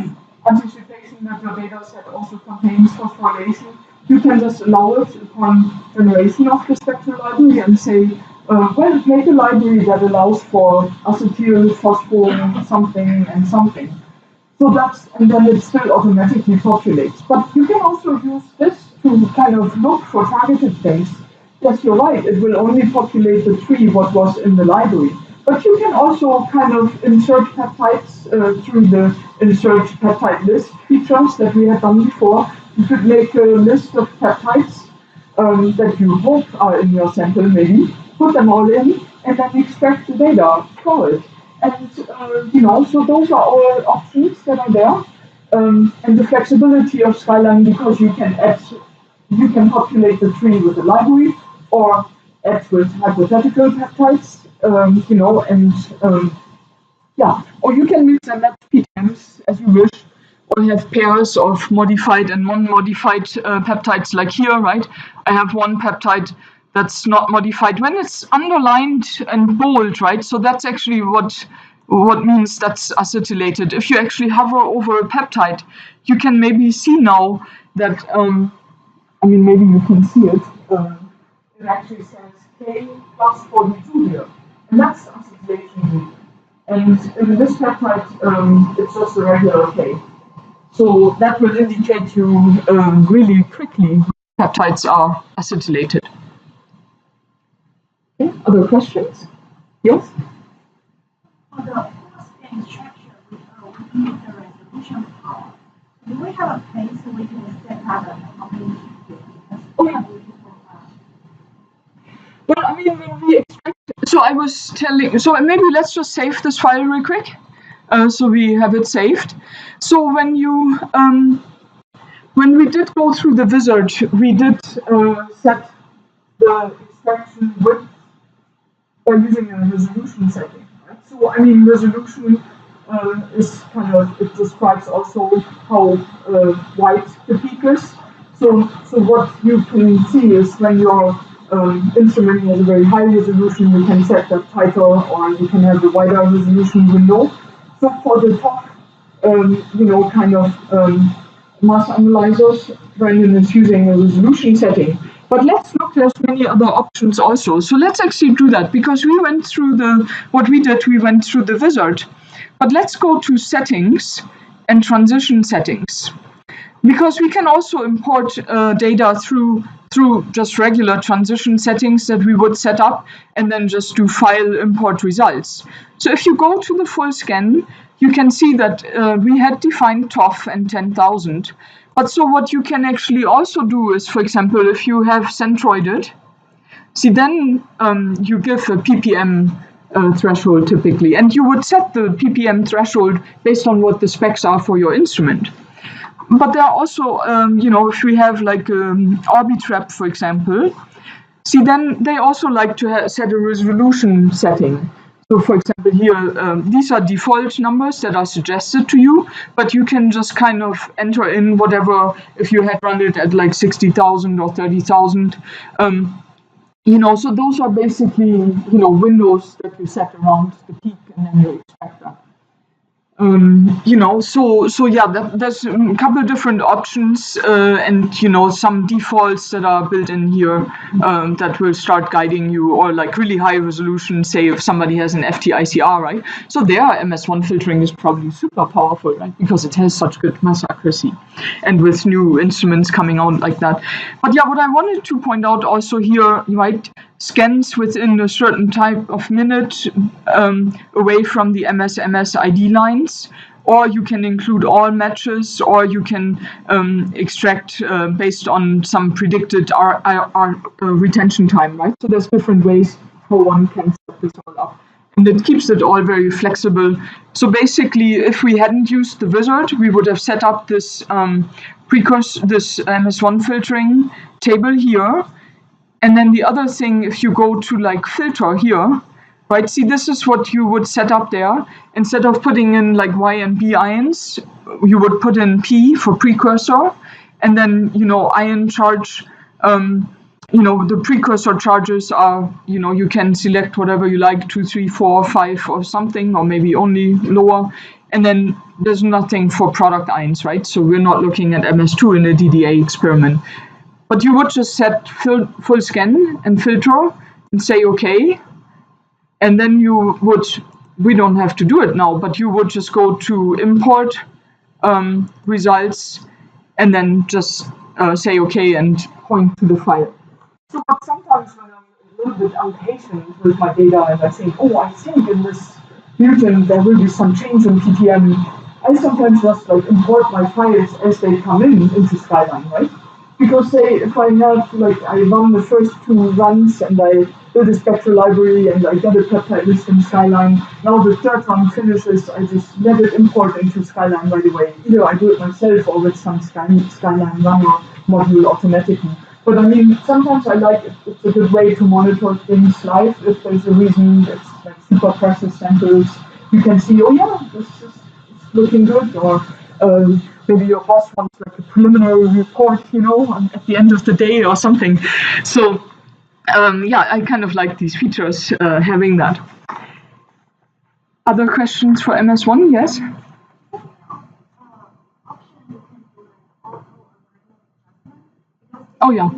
anticipation that your data set also contains phosphorylation, you can just allow it upon generation of the spectral library and say, well, make a library that allows for acetyl, phosphor, something, and something. So that's, and then it still automatically populates. But you can also use this to kind of look for targeted things. Yes, you're right, it will only populate the tree what was in the library. But you can also kind of insert peptides through the insert peptide list features that we have done before. You could make a list of peptides that you hope are in your sample maybe, put them all in, and then extract the data for it. And, so those are all options that are there. And the flexibility of Skyline, because you can populate the tree with a library or add with hypothetical peptides, or you can mix and match PTMs as you wish, or have pairs of modified and non-modified peptides like here, right? I have one peptide that's not modified when it's underlined and bold, right? So that's actually what means that's acetylated. If you actually hover over a peptide, you can maybe see now that, maybe you can see it. It actually says K plus 42 here, and that's acetylation. And in this peptide, it's just a regular K. So that will indicate you really quickly peptides are acetylated. Okay, other questions? Yes? For the first structure, we need the resolution power. Do we have a place where we can set up how many people? Oh, yeah. Well, I mean, when we extract, so I was telling, so maybe let's just save this file real quick. So we have it saved. So when you, when we did go through the wizard, we did set the extraction width by using a resolution setting. Right? So I mean, resolution is kind of, it describes also how wide the peak is. So what you can see is when your instrument has a very high resolution, you can set that tighter, or you can have a wider resolution window. So for the top, mass analyzers, Brandon is using a resolution setting. But let's look, there's many other options also. So let's actually do that, because we went through we went through the wizard. But let's go to settings and transition settings. Because we can also import data through just regular transition settings that we would set up, and then just do file import results. So if you go to the full scan, you can see that we had defined TOF and 10,000. But so what you can actually also do is, for example, if you have centroided, see then you give a ppm threshold typically, and you would set the ppm threshold based on what the specs are for your instrument. But there are also, if we have like Orbitrap, for example, see then they also like to set a resolution setting. So for example here, these are default numbers that are suggested to you, but you can just kind of enter in whatever, if you had run it at like 60,000 or 30,000. So those are basically, windows that you set around the peak, and then you expect that. You know, so yeah, there's a couple of different options, and you know, some defaults that are built in here that will start guiding you, or like really high resolution, say if somebody has an FTICR, right? So there, MS1 filtering is probably super powerful, right? Because it has such good mass accuracy, and with new instruments coming out like that. But yeah, what I wanted to point out also here, right? Scans within a certain type of minute away from the MS ID lines, or you can include all matches, or you can extract based on some predicted retention time, right? So there's different ways how one can set this all up. And it keeps it all very flexible. So basically, if we hadn't used the wizard, we would have set up this this MS1 filtering table here. And then the other thing, if you go to like filter here, right? See, this is what you would set up there. Instead of putting in like Y and B ions, you would put in P for precursor, and then, you know, ion charge, you know, the precursor charges are, you know, you can select whatever you like, 2, 3, 4, 5 or something, or maybe only lower. And then there's nothing for product ions, right? So we're not looking at MS2 in a DDA experiment. But you would just set full scan and filter and say OK. And then you would, we don't have to do it now, but you would just go to import results and then just say OK and point to the file. So but sometimes when I'm a little bit impatient with my data and I think, oh, I think in this mutant there will be some change in PTM, I sometimes just like import my files as they come into Skyline, right? Because say if I have like I run the first 2 runs and I build a spectral library and I get a peptide list in Skyline, now the 3rd run finishes, I just let it import into Skyline right away. Either I do it myself or with some Skyline runner module automatically. But I mean, sometimes I like it's a good way to monitor things live. If there's a reason, it's like super precious samples, you can see, oh yeah, this is looking good, or maybe your boss wants like a preliminary report, you know, at the end of the day or something. So yeah, I kind of like these features having that. Other questions for MS1? Yes? Oh yeah.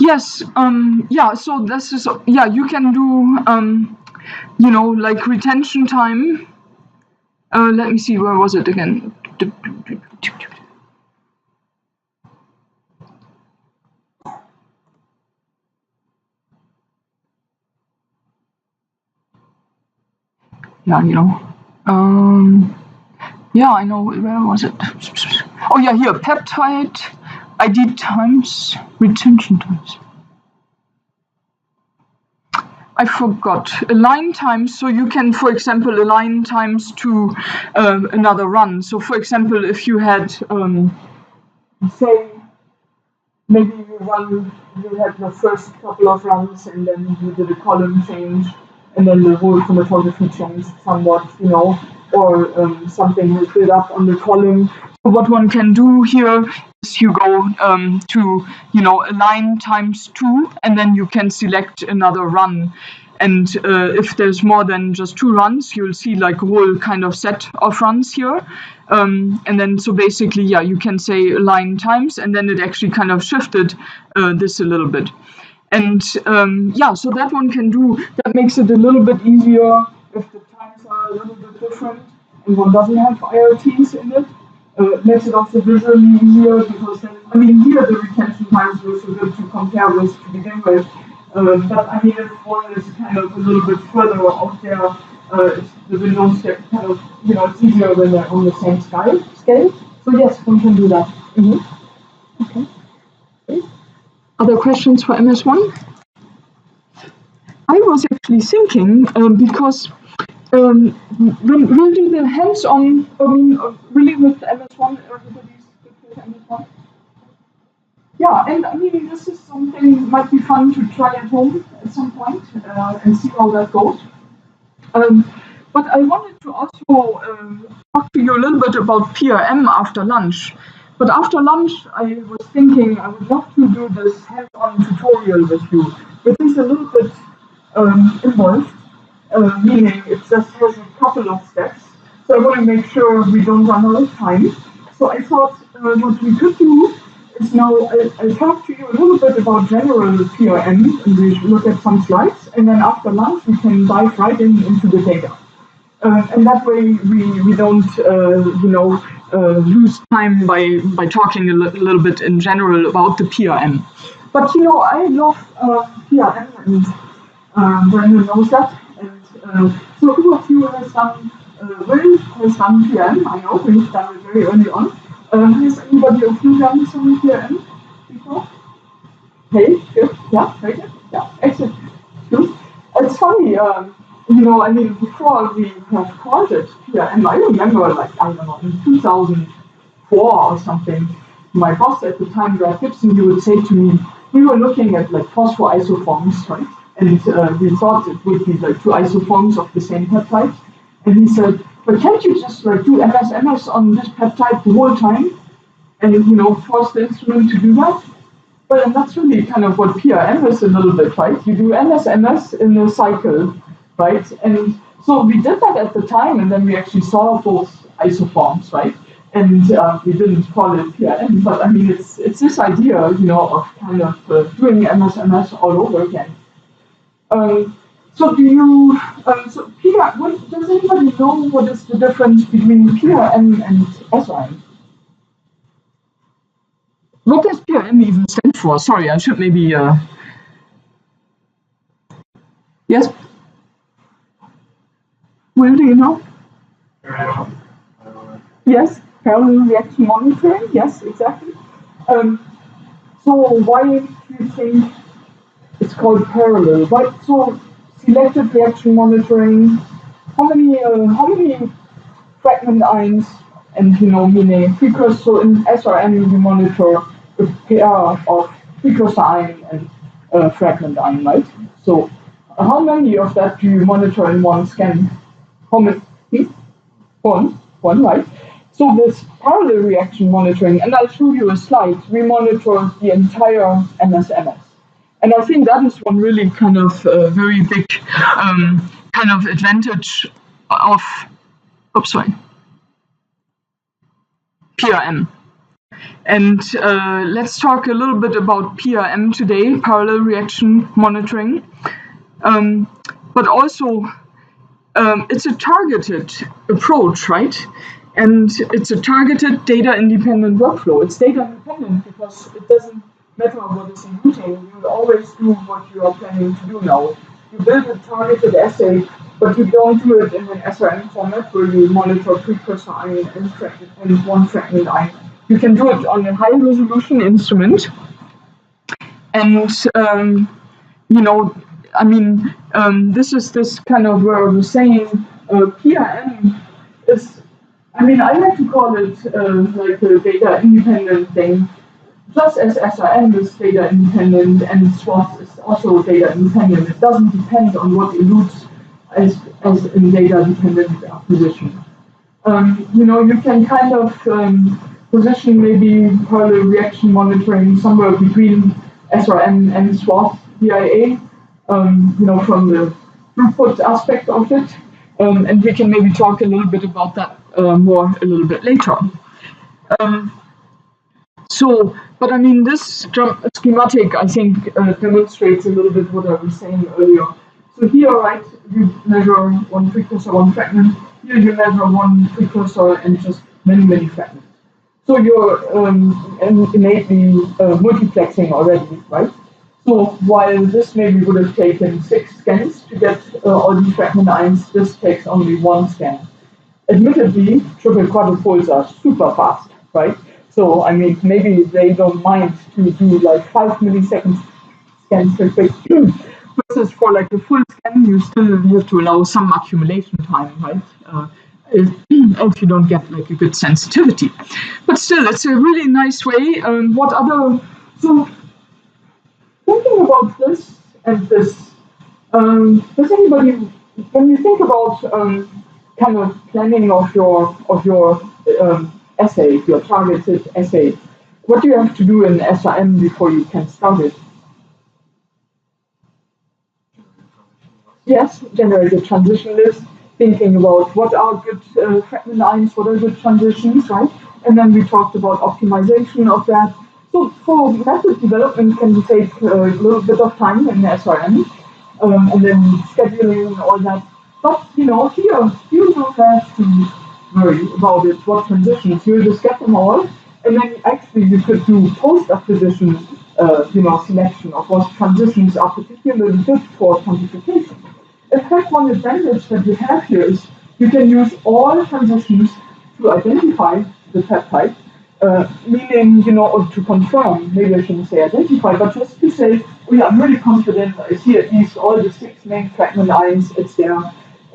Yes, yeah, so this is, yeah, you can do, you know, like retention time. Let me see, where was it again? Yeah, you know. Yeah, I know, where was it? Oh yeah, here, peptide, ID times, retention times. I forgot. Align times, so you can, for example, align times to another run. So for example, if you had, say, maybe you had your first couple of runs and then you did a column change and then the whole chromatography changed somewhat, you know, or something was built up on the column. So what one can do here is you go to, you know, align times 2, and then you can select another run. And if there's more than just 2 runs, you'll see like a whole kind of set of runs here. And then so basically, yeah, you can say align times, and then it actually kind of shifted this a little bit. And yeah, so that one can do, that makes it a little bit easier if the times are a little bit different and one doesn't have IRTs in it. Makes it also visually easier because then, I mean, here the retention times were so good to compare with to begin with. But I mean, if one is kind of a little bit further out there, the windows get kind of, you know, it's easier when they're on the same scale. So yes, one can do that. Okay. Other questions for MS1? I was actually thinking, because when we'll do the hands-on, I mean, really with MS1, everybody's good with MS1. Yeah, and I mean, this is something might be fun to try at home at some point and see how that goes. But I wanted to also talk to you a little bit about PRM after lunch. But after lunch, I was thinking I would love to do this hands-on tutorial with you, which is a little bit involved, meaning it just has a couple of steps. So I want to make sure we don't run out of time. So I thought what we could do is now I'll talk to you a little bit about general PRM, and we look at some slides, and then after lunch we can dive right into the data. And that way we don't, lose time by talking a little bit in general about the PRM. But, I love PRM, and Brandon knows that. And so who of you has done, Will has done PRM? I know, we've done it very early on. Has anybody of you done some PRM before? Hey, good, yeah, very good, yeah, excellent, good. It's funny, before we have called it PRM, I remember, in 2004 or something, my boss at the time, Brad Gibson, he would say to me, we were looking at phosphoisoforms, right? And we thought it would be two isoforms of the same peptide. And he said, but can't you just do MS on this peptide the whole time? And, force the instrument to do that? Well, and that's really kind of what PRM is a little bit, right? You do MS in a cycle, right? And so we did that at the time, and then we actually saw both isoforms, right? And we didn't call it PRM, but I mean, it's this idea, of kind of doing MS all over again. So do you, does anybody know what is the difference between PRM and SRM? What does PRM even stand for? Sorry, I should maybe, yes? Will, do you know? Yes, parallel reaction monitoring, yes, exactly. So why do you think it's called parallel? Right, so selective reaction monitoring, how many fragment ions, and meaning precursor in SRM you monitor a pair of precursor ion and fragment ion, right? So how many of that do you monitor in one scan? How many? One, right? So this parallel reaction monitoring, and I'll show you a slide, we monitor the entire MS. And I think that is one really kind of very big kind of advantage of, PRM. And let's talk a little bit about PRM today, parallel reaction monitoring. But also, it's a targeted approach, right? And it's a targeted data-independent workflow. It's data-independent because it doesn't matter what is eluting. You will always do what you are planning to do now. You build a targeted assay, but you don't do it in an SRM format where you monitor precursor ion and one fragment ion. You can do it on a high-resolution instrument. And, this is this kind of where I was saying PRM is, I like to call it like a data-independent thing. Just as SRM is data independent and SWOT is also data independent, it doesn't depend on what eludes as in data dependent acquisition. You can kind of position maybe parallel reaction monitoring somewhere between SRM and SWOT DIA, from the throughput aspect of it. And we can maybe talk a little bit about that more a little bit later. But this schematic, I think, demonstrates a little bit what I was saying earlier. So here, right, you measure one precursor, one fragment. Here you measure one precursor and just many, many fragments. So you're innately multiplexing already, right? So while this maybe would have taken 6 scans to get all these fragment ions, this takes only 1 scan. Admittedly, triple quadrupoles are super fast, right? So, maybe they don't mind to do 5 millisecond scans per quick. Versus for a full scan, you still have to allow some accumulation time, right? Else you don't get a good sensitivity. But still, it's a really nice way. So thinking about this and this, does anybody, when you think about kind of planning of your assay, your targeted assay, what do you have to do in SRM before you can start it? Yes, generate a transition list, thinking about what are good fragment lines, what are good transitions, right? And then we talked about optimization of that. So for method development can take a little bit of time in SRM, and then scheduling and all that. But here you don't have to worry about it. What transitions? You just get them all, and then actually you could do post-acquisition, selection of what transitions are particularly good for quantification. In fact, one advantage that you have here is you can use all transitions to identify the peptide, meaning, or to confirm, maybe I shouldn't say identify, but just to say, oh yeah, I'm really confident, I see at least all the 6 main fragment lines, it's there.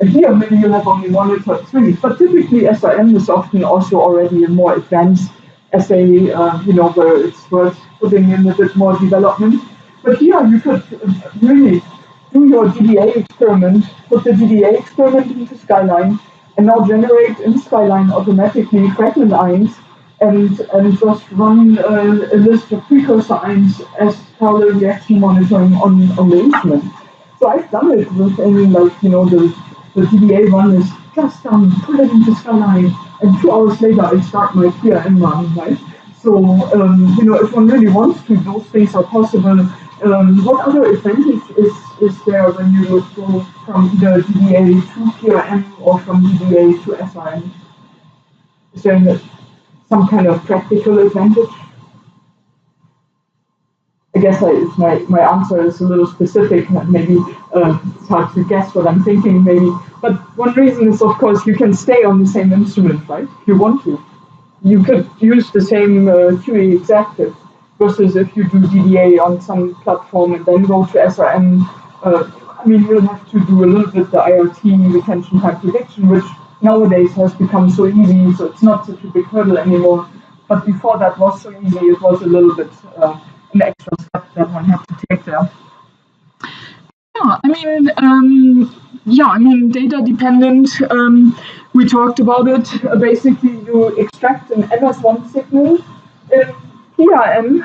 And here, maybe you have only 1 or 3, but typically SRM is often also already a more advanced assay, where it's worth putting in a bit more development. But here you could really do your DDA experiment, put the DDA experiment into Skyline, and now generate in Skyline automatically fragment ions and just run a list of precursor ions as parallel reaction monitoring on the instrument. So I've done it within the DDA run is just done, put it into Skyline, and 2 hours later I start my PRM run, right? So, if one really wants to, those things are possible. What other advantage is there when you go from either DDA to PRM or from DDA to SRM? Is there some kind of practical advantage? I guess my answer is a little specific. Maybe it's hard to guess what I'm thinking, maybe. But one reason is, of course, you can stay on the same instrument, right? If you want to. You could use the same QE exactive versus if you do DDA on some platform and then go to SRM. You'll have to do a little bit the IRT retention time prediction, which nowadays has become so easy, so it's not such a big hurdle anymore. But before that was so easy, it was a little bit an extra step that one had to take there. Data dependent. We talked about it. Basically, you extract an MS1 signal in PRM.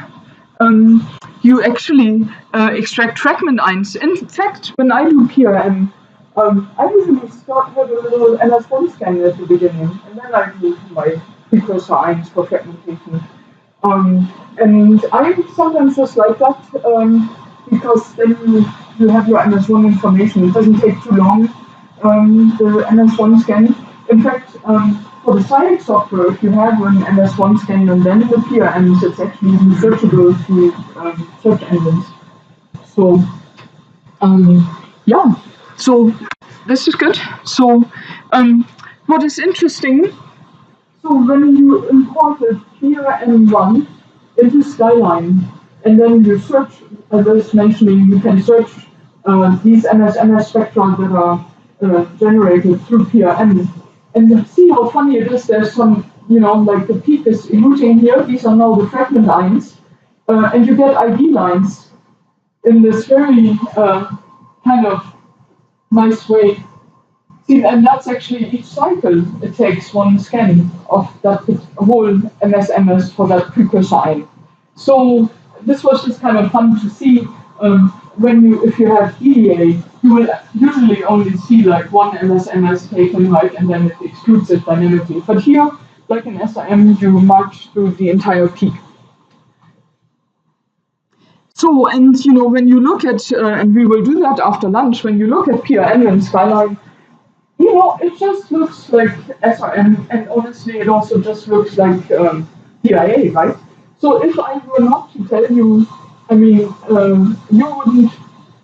You actually extract fragment ions. In fact, when I do PRM, I usually start with a little MS1 scan at the beginning, and then I do my precursor ions for fragmentation. And I sometimes just like that because then you have your MS1 information. It doesn't take too long, the MS1 scan. In fact, for the SciEx software, if you have an MS1 scan and then the PRMs, it's actually even searchable through search engines. So, so this is good. So, what is interesting, so when you import a PRM1 into Skyline, and then you search, as I was mentioning, you can search these MS spectra that are generated through PRM, and see how funny it is. There's some, like the peak is eluting here. These are now the fragment lines, and you get ID lines in this very kind of nice way. See, and that's actually each cycle. It takes one scan of that whole MS for that precursor ion. So this was just kind of fun to see. If you have DDA, you will usually only see like one MS taken, right, and then it excludes it dynamically. But here, like in SRM, you march through the entire peak. So, and when you look at, and we will do that after lunch, when you look at PRM and Skyline, it just looks like SRM, and honestly, it also just looks like PIA, right? So if I were not to tell you, you wouldn't,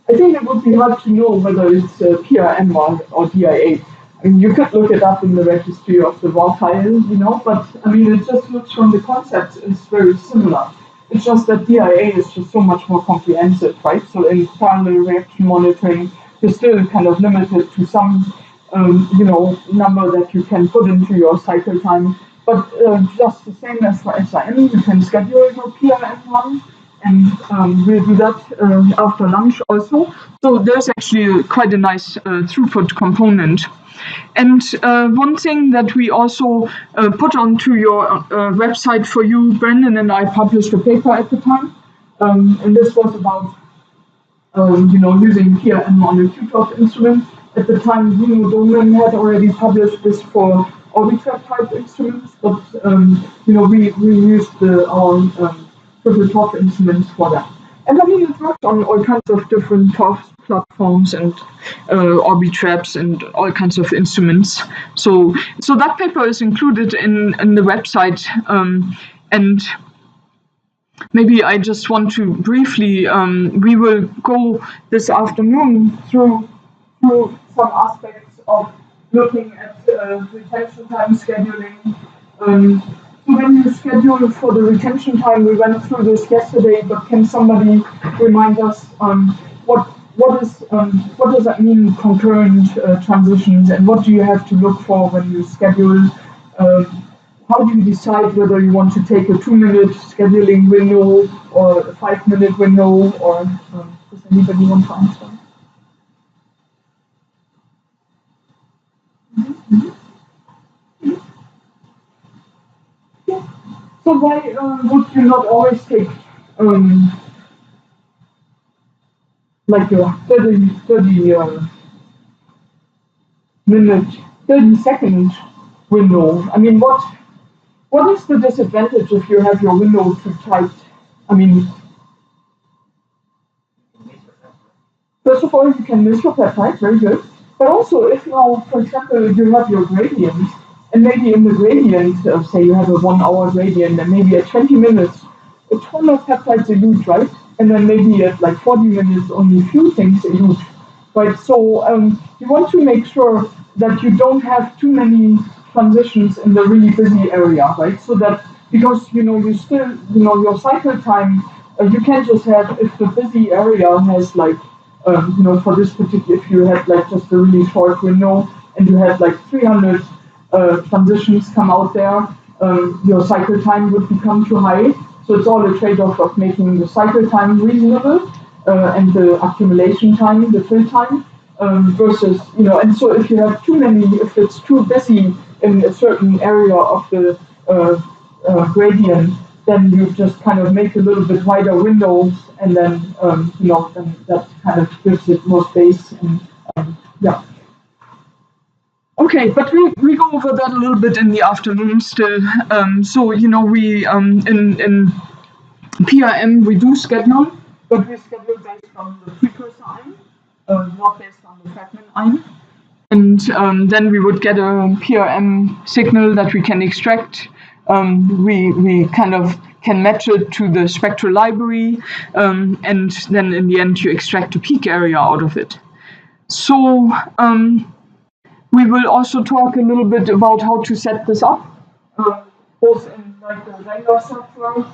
I think it would be hard to know whether it's PRM or DIA. You could look it up in the registry of the raw file, but it just looks from the concept, it's very similar. It's just that DIA is just so much more comprehensive, right? So in parallel reaction monitoring, you're still kind of limited to some number that you can put into your cycle time. But just the same as for SIM, you can schedule your PRM run, and we'll do that after lunch also. So there's actually quite a nice throughput component. And one thing that we also put onto your website for you, Brandon and I published a paper at the time, and this was about using PRM on a Q-top instrument. At the time, Bruno Doman had already published this for Orbitrap type instruments, but we used our triple top instruments for that. And I mean, it worked on all kinds of different top platforms and Orbitraps and all kinds of instruments. So that paper is included in the website, and maybe I just want to briefly, we will go this afternoon through some aspects of looking at retention time scheduling. So when you schedule for the retention time, we went through this yesterday, but can somebody remind us what does that mean, concurrent transitions, and what do you have to look for when you schedule? How do you decide whether you want to take a 2-minute scheduling window or a 5-minute window, or does anybody want to answer? So why would you not always take like a 30-second window? I mean, what is the disadvantage if you have your window too tight? I mean, first of all, you can miss your peptide, very good. But also, if now, for example, you have your gradient, and maybe in the gradient, say you have a 1-hour gradient, and maybe at 20 minutes, a ton of peptides elute, right? And then maybe at like 40 minutes, only a few things elute, right? So you want to make sure that you don't have too many transitions in the really busy area, right? So that, because, you still, your cycle time, you can't just have, if the busy area has like, for this particular, if you had like just a really short window and you had like 300 transitions come out there, your cycle time would become too high. So it's all a trade-off of making the cycle time reasonable and the accumulation time, the fill time, versus, and so if you have too many, if it's too busy in a certain area of the gradient, then you just kind of make a little bit wider windows, and then then that kind of gives it more space, and yeah. Okay, but we go over that a little bit in the afternoon still. So we in PRM we do schedule, but we schedule based on the precursor ion, not based on the fragment ion. And then we would get a PRM signal that we can extract. We kind of can match it to the spectral library, and then in the end you extract a peak area out of it. So we will also talk a little bit about how to set this up, both in like the Vanguard software.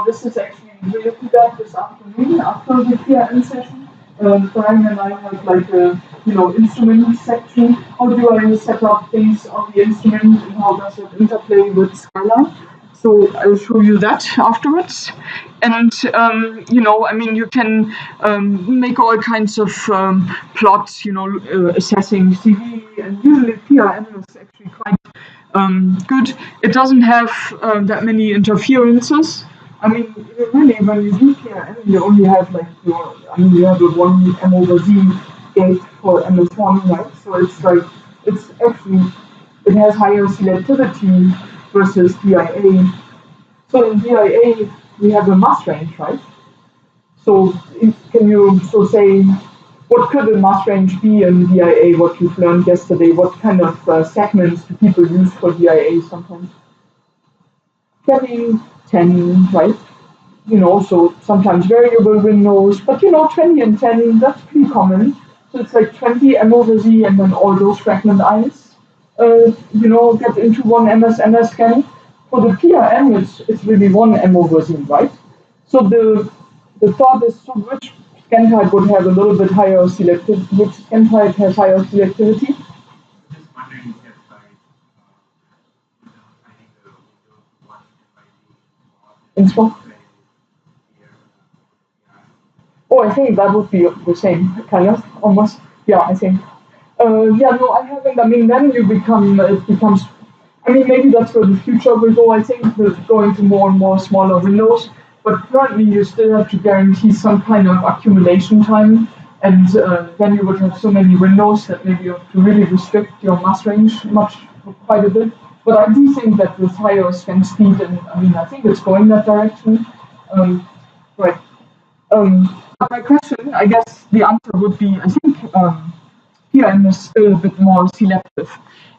This is actually we will do that this afternoon after the PRM session. Brian and I have like a instrument section. How do I set up things on the instrument, and how does it interplay with Scala? So I'll show you that afterwards. And you can make all kinds of plots, assessing CV, and usually PRM is actually quite good. It doesn't have that many interferences. I mean, really, when you do PRM, you only have like you have a 1 M/Z gate for MS1, right? So it has higher selectivity versus DIA. So in DIA, we have a mass range, right? So can you say, what could a mass range be in DIA, what you've learned yesterday? What kind of segments do people use for DIA sometimes? 20, 10, right? So sometimes variable windows, but 20 and 10, that's pretty common. So it's like 20 M/Z, and then all those fragment ions, get into one MS scan. For the PRM, it's really 1 M/Z, right? So the thought is, so which scan type would have a little bit higher selectivity? Which scan type has higher selectivity? Just wondering if finding the window 1 In small? Oh, I think that would be the same, kind of, almost. Yeah, I think. Yeah, no, I haven't. I mean, then it becomes, I mean, maybe that's where the future will go. I think we're going to more and more smaller windows, but currently you still have to guarantee some kind of accumulation time, and then you would have so many windows that maybe you have to really restrict your mass range quite a bit. But I do think that with higher scan speed, and I mean, I think it's going that direction. Right. But my question, I guess the answer would be, I think PRM is still a bit more selective.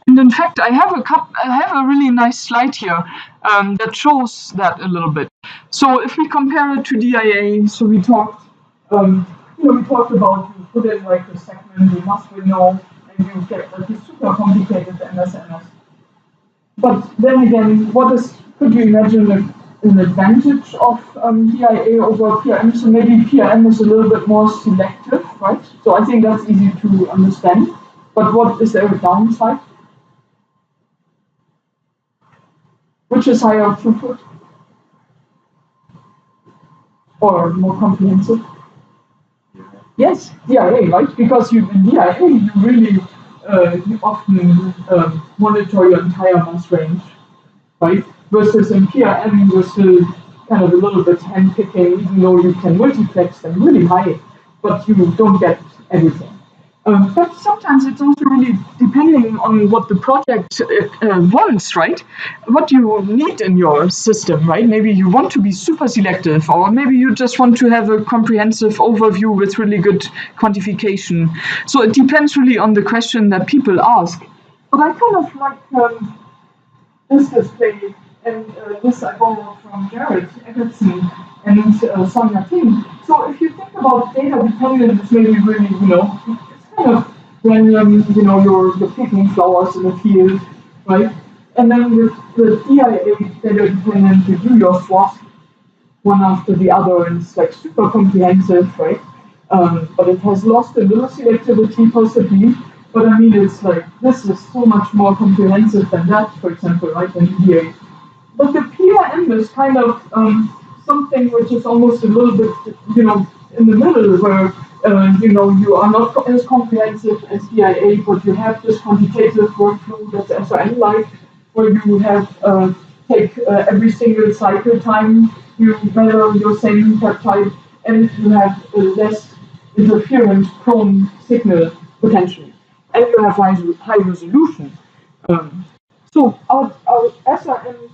And in fact, I have a really nice slide here that shows that a little bit. So if we compare it to DIA, so we talked about you put in like a segment, you must window, and you get like a super complicated MSMS. But then again, could you imagine an advantage of DIA over PRM? So maybe PRM is a little bit more selective, right? So I think that's easy to understand. But what is there a downside? Which is higher throughput? Or more comprehensive? Yes, DIA, right? Because in DIA, you really you often monitor your entire mass range, right? Versus in PRM, you're still kind of a little bit handpicking, even though you can multiplex them really high, but you don't get everything. But sometimes it's also really depending on what the project wants, right? What you need in your system, right? Maybe you want to be super selective, or maybe you just want to have a comprehensive overview with really good quantification. So it depends really on the question that people ask. But I kind of like this display, and this I borrowed from Jared Eggertson and Sonia King. So if you think about data dependent, it's maybe really, it's kind of random, you're picking flowers in the field, right? And then with the DIA data dependent, you do your swath one after the other, and it's like super comprehensive, right? But it has lost a little selectivity possibly. But I mean, it's like, this is so much more comprehensive than that, for example, right, than DIA. But the PRM is kind of something which is almost a little bit, in the middle, where, you are not as comprehensive as DIA, but you have this quantitative workflow that's SRM-like, where you have take every single cycle time, you measure your same peptide, and you have a less interference-prone signal, potentially. And you have high resolution. So our SRM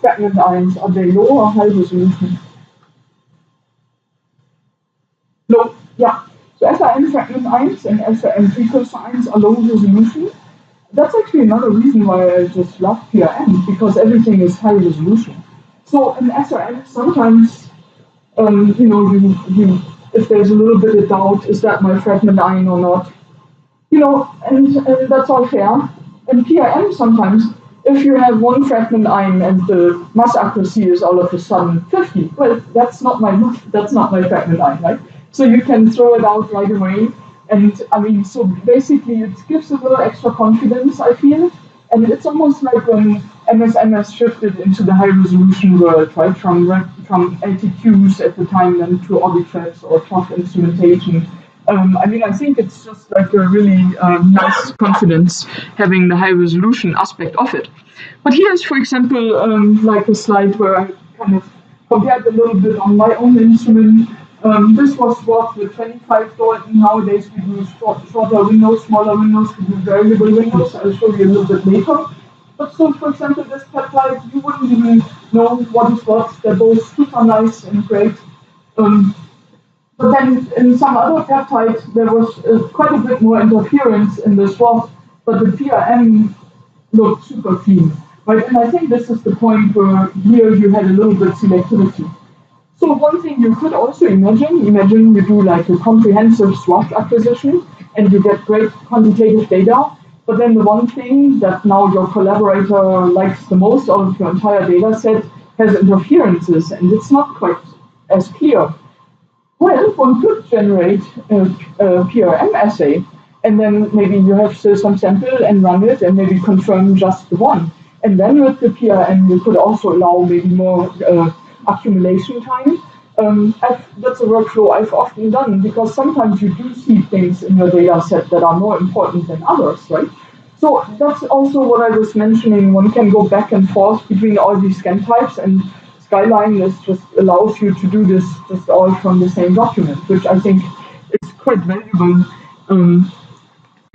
fragment ions, are they low or high resolution? Low, yeah. So SRM fragment ions and SRM precursor ions are low resolution. That's actually another reason why I just love PRM, because everything is high resolution. So in SRM, sometimes, if there's a little bit of doubt, is that my fragment ion or not? And that's all fair. In PRM, sometimes, if you have one fragment ion and the mass accuracy is all of a sudden 50, well, that's not my fragment ion, right? So you can throw it out right away. And I mean, so basically it gives a little extra confidence, I feel. And it's almost like when MSMS shifted into the high resolution world, right? From LTQs at the time then to Orbitrap or TOF instrumentation. I think it's just like a really nice confidence having the high resolution aspect of it. But here's, for example, like a slide where I kind of compared a little bit on my own instrument. This was what with 25 Dalton. Nowadays we do shorter windows, smaller windows, we do variable windows. I'll show you a little bit later. But so, for example, this peptide, you wouldn't even know what is what. They're both super nice and great. But then in some other peptides, there was quite a bit more interference in the swath, but the PRM looked super clean, right? And I think this is the point where here you had a little bit selectivity. So one thing you could also imagine you do like a comprehensive swath acquisition and you get great quantitative data, but then the one thing that now your collaborator likes the most out of your entire data set has interferences and it's not quite as clear. Well, one could generate a PRM assay, and then maybe you have still some sample and run it, and maybe confirm just the one. And then with the PRM, you could also allow maybe more accumulation time, That's a workflow I've often done because sometimes you do see things in your data set that are more important than others, right? So that's also what I was mentioning. One can go back and forth between all these scan types, and Skyline just allows you to do this just all from the same document, which I think is quite valuable.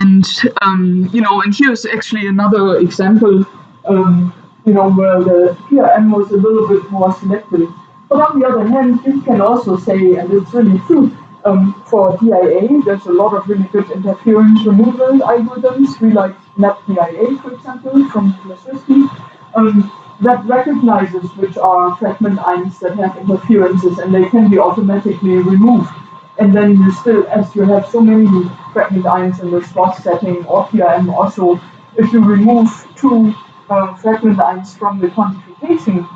And and here's actually another example, where the PRM was a little bit more selective. But on the other hand, you can also say, and it's really true, for DIA, there's a lot of really good interference removal algorithms. We like NetDIA, for example, from Klasiewski, that recognizes which are fragment ions that have interferences, and they can be automatically removed. And then you still, as you have so many fragment ions in the spot setting or PRM also, if you remove two fragment ions from the quantification,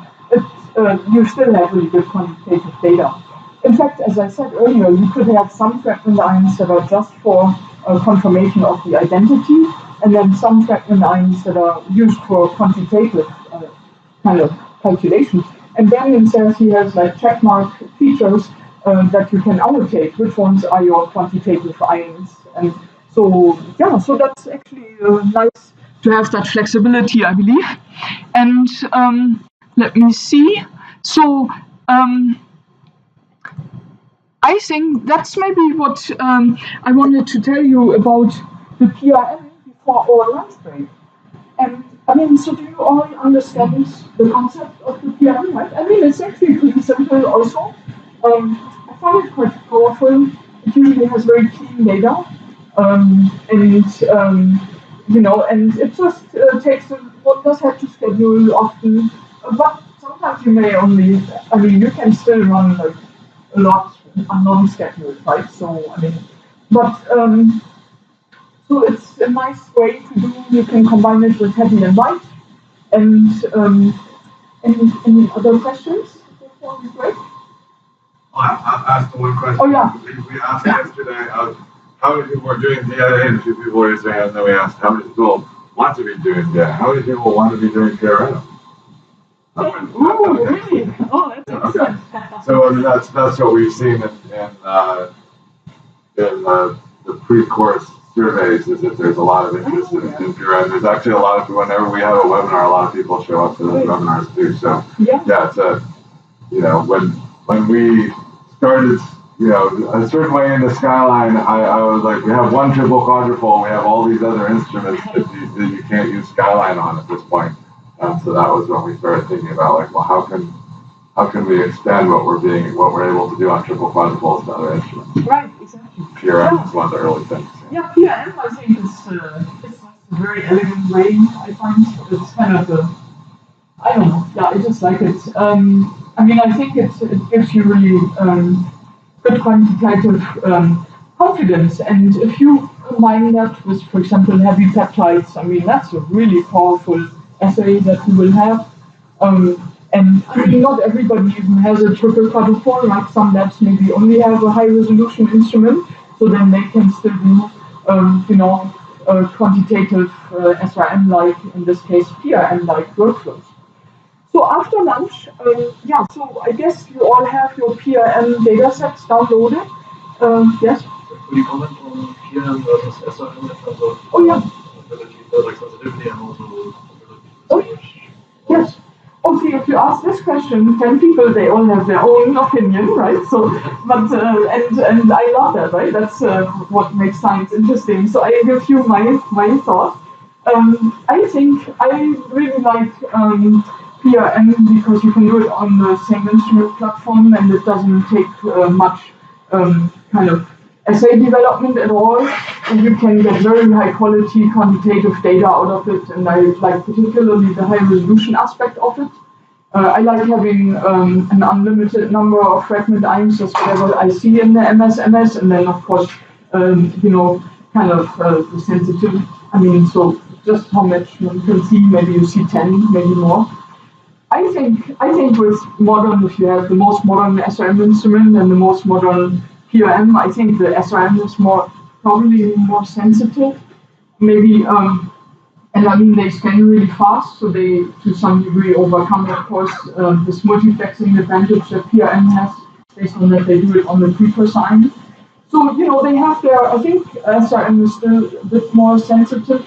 you still have really good quantitative data. In fact, as I said earlier, you could have some fragment ions that are just for confirmation of the identity, and then some fragment ions that are used for quantitative kind of calculations. And Daniel says he has like checkmark features that you can allocate which ones are your quantitative ions. And so, yeah, so that's actually nice to have that flexibility, I believe. And let me see. So I think that's maybe what I wanted to tell you about the PRM before our lunch break. And I mean, so do you all understand the concept of the PRM, right? I mean, it's actually pretty simple also. I find it quite powerful. It usually has very clean data. And it just takes, one does have to schedule often, but sometimes you may only, you can still run like a lot non-scheduled, right? So, so it's a nice way to do, you can combine it with heavy and light. And any other questions before we break? I'll ask one question. Oh, yeah. We asked yesterday how many people are doing DIA, and a few people were saying, and then we asked how many people want to be doing DIA. How many people want to be doing PRM? Oh, really? Oh, that's excellent. So that's what we've seen in the pre-course surveys, is that there's a lot of interest in PRM. There's actually a lot of, whenever we have a webinar, a lot of people show up to those webinars too. So yeah, it's when we started, a certain way into Skyline, I was like, we have one triple quadrupole, we have all these other instruments that you can't use Skyline on at this point. So that was when we started thinking about, like, well, how can we extend what we're able to do on triple quadrupoles to other instruments? Right, exactly. PRM is one of the early things. Yeah, PRM I think is a very elegant way. I find it's kind of I don't know. Yeah, I just like it. I think it gives you really good quantitative confidence, and if you combine that with, for example, heavy peptides, that's a really powerful assay that you will have. And not everybody even has a triple quadrupole, like some labs maybe only have a high resolution instrument, so then they can still do, quantitative SRM-like, in this case PRM-like workflows. So after lunch, so I guess you all have your PRM datasets downloaded. Yes? Could you comment on PRM versus SRM in terms of ability, like sensitivity and also ability? Yes. Okay, if you ask this question, 10 people, they all have their own opinion, right? So, but and I love that, right? That's what makes science interesting. So I give you my thought. I think I really like PRM because you can do it on the same instrument platform, and it doesn't take much kind of assay development at all, and you can get very high quality quantitative data out of it, and I like particularly the high resolution aspect of it. I like having an unlimited number of fragment ions, just whatever I see in the MS, and then of course, kind of the sensitivity. So just how much one can see, maybe you see 10, maybe more. I think with modern, if you have the most modern SRM instrument and the most modern PRM, I think the SRM is probably more sensitive. Maybe, they scan really fast, so they, to some degree, overcome, of course, this multiplexing advantage that PRM has. based on that they do it on the pre-sign. So, they have their, I think SRM is still a bit more sensitive,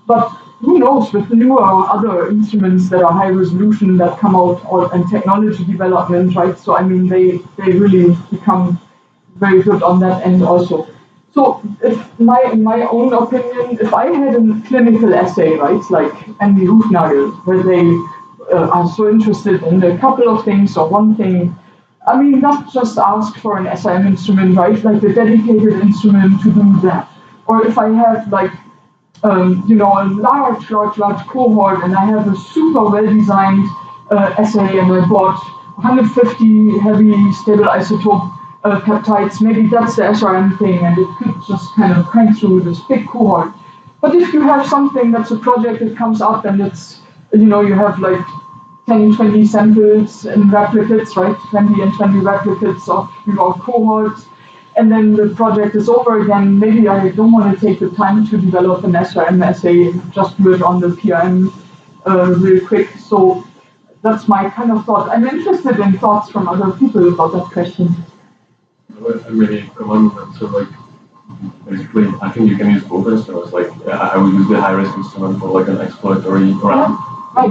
but who knows, with newer other instruments that are high resolution that come out, and technology development, right? So, I mean, they really become very good on that end also. So, in my own opinion, if I had a clinical essay, right, like Andy Rufnagel, where they are so interested in a couple of things or one thing, I mean, not just ask for an SIM instrument, right? Like a dedicated instrument to do that. Or if I have like, a large cohort and I have a super well-designed assay and I bought 150 heavy stable isotope peptides, maybe that's the SRM thing and it could just kind of crank through this big cohort. But if you have something that's a project that comes up and it's, you have like 10, 20 samples and replicates, right? 20 and 20 replicates of your cohorts. And then the project is over again. Maybe I don't want to take the time to develop an SRM assay, just do it on the PRM real quick. So that's my kind of thought. I'm interested in thoughts from other people about that question. I really commend them. So like, basically, I think you can use both instruments. Like, I would use the high-risk instrument for like an exploratory run.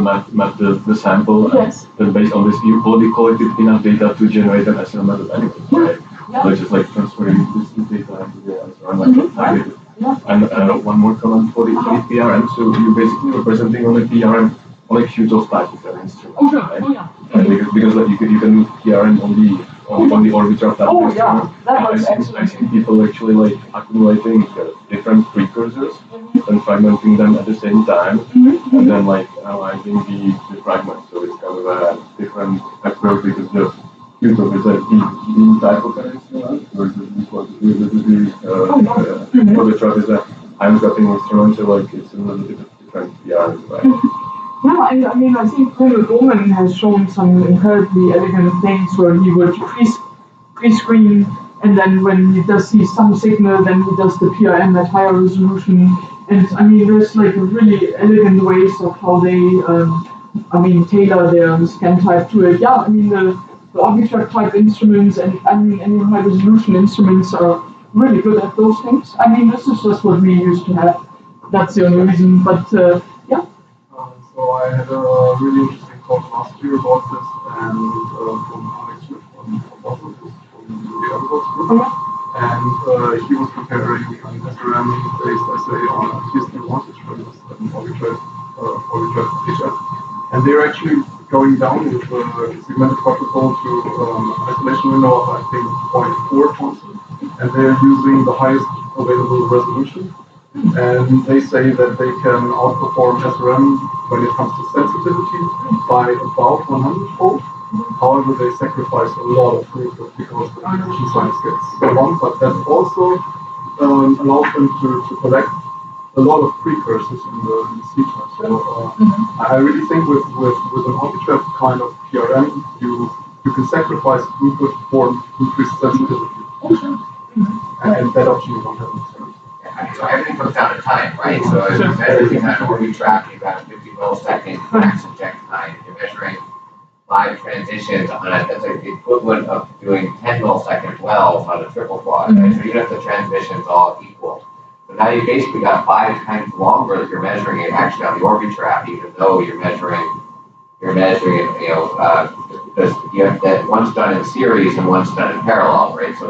Map the sample, yes. And based on this, you already collected enough data to generate an SRM method anyway, right? Yeah. So it's just like transferring this data into the SRM, targeted. Yeah. And one more comment for the PRM. So you're basically representing on the PRM on a Q-TOF type of an instrument, right? Oh, yeah. Because like you can do PRM on the orbiter of that instrument. Yeah. That was I've seen people actually like accumulating different precursors and fragmenting them at the same time, and then like analyzing the fragments. So it's kind of a different approach because the Q-TOF is a PE type of an instrument versus the orbiter is a time cutting instrument. So like it's a little bit different PRs, right? Yeah, and I mean, I think Colonel Bowman has shown some incredibly elegant things where he would pre-screen, and then when he does see some signal, then he does the PRM at higher resolution. And I mean, there's like really elegant ways of how they, tailor their scan type to it. Yeah, I mean, the Orbitrack type instruments and any high resolution instruments are really good at those things. I mean, this is just what we used to have. That's the only reason, but yeah. So I had a really interesting talk last year about this, and from Alex Smith from Boston, from the Evergods group, and he was preparing an SRM-based essay on TSD1, which was an Orbitrack HF, and they're actually going down with the segmented protocol to isolation window of I think 0.4 Thomson, and they're using the highest available resolution. And they say that they can outperform SRM when it comes to sensitivity by about 100-fold. However, they sacrifice a lot of throughput because the precision science gets so long, but that also allows them to collect a lot of precursors in the sequence. So I really think with an Orbitrack kind of PRM, you can sacrifice throughput for increased sensitivity. And that option you don't have in SRM. So everything comes down to time, right? So if you're measuring on an Orbitrack, you've got a 50 millisecond max inject time. If you're measuring 5 transitions on that's like the equivalent of doing 10 millisecond wells on a triple quad, right? So even if the transmission's all equal. So now you basically got 5 times longer that you're measuring it actually on the Orbitrack, even though you're measuring it, because you have that one's done in series and one's done in parallel, right? So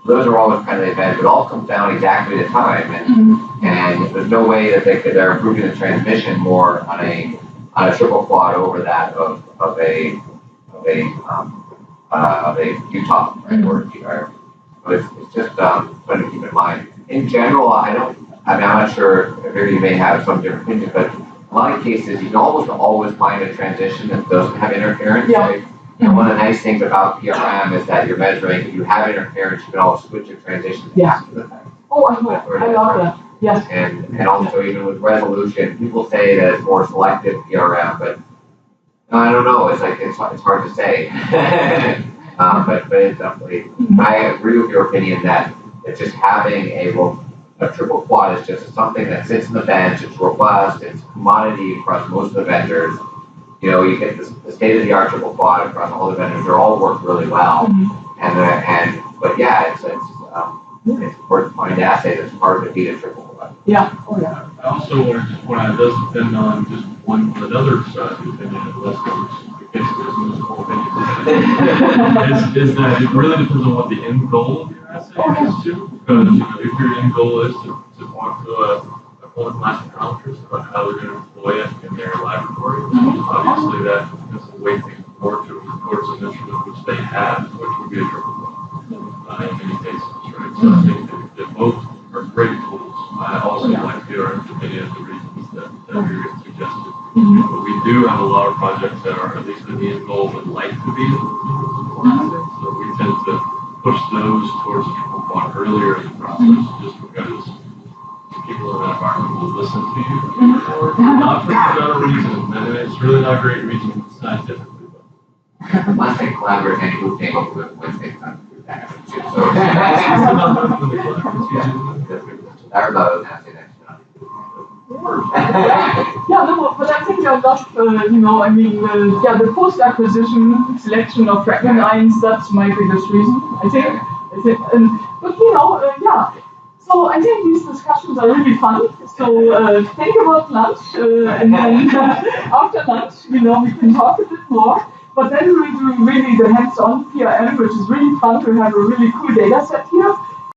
those are always kind of the advantage. It all comes down exactly to time, and there's no way that they're improving the transmission more on a triple quad over that of a Utah, right? But it's just something to keep in mind. In general, I'm not sure if you may have some different opinions, but in a lot of cases, you can almost always find a transition that doesn't have interference. Yeah. And one of the nice things about PRM is that you're measuring, if you have interference, you can always switch your transition after the fact. Oh, I love that. Yes. And also even with resolution, people say that it's more selective PRM, but I don't know. It's like it's hard to say. But it's definitely. I agree with your opinion that it's just having a triple quad is just something that sits in the bench. It's robust. It's commodity across most of the vendors. you know, you get the state-of-the-art triple quad across all the vendors. They're all work really well. But yeah, it's important to find assays that's hard to beat a triple quad. Yeah. Oh yeah. I also want to just point out, it does depend on just another side of the opinion, unless basically this whole opinion is that it really depends on what the end goal of your assay is too. Because if your end goal is to talk to a class spectrometrist about how they're going to employ it in their laboratory, obviously that is a way things more towards an instrument which they have, which would be a triple quad in many cases, right? So I think that both are great tools. I also like the RF for many of the reasons that you suggested. But we do have a lot of projects that are, at least in the end goal, would like to be so we tend to push those towards the triple quad earlier in the process, just because people in that environment will listen to you, or not for whatever reason. And it's really not a great reason scientifically. Once they collaborate and group things once they've done that. So I remember that. Yeah, no, but I think I love, the post-acquisition selection of fragment ions, that's my biggest reason, I think. So I think these discussions are really fun. So think about lunch, and then after lunch, we can talk a bit more. But then we do really the hands-on PRM, which is really fun to have a really cool data set here.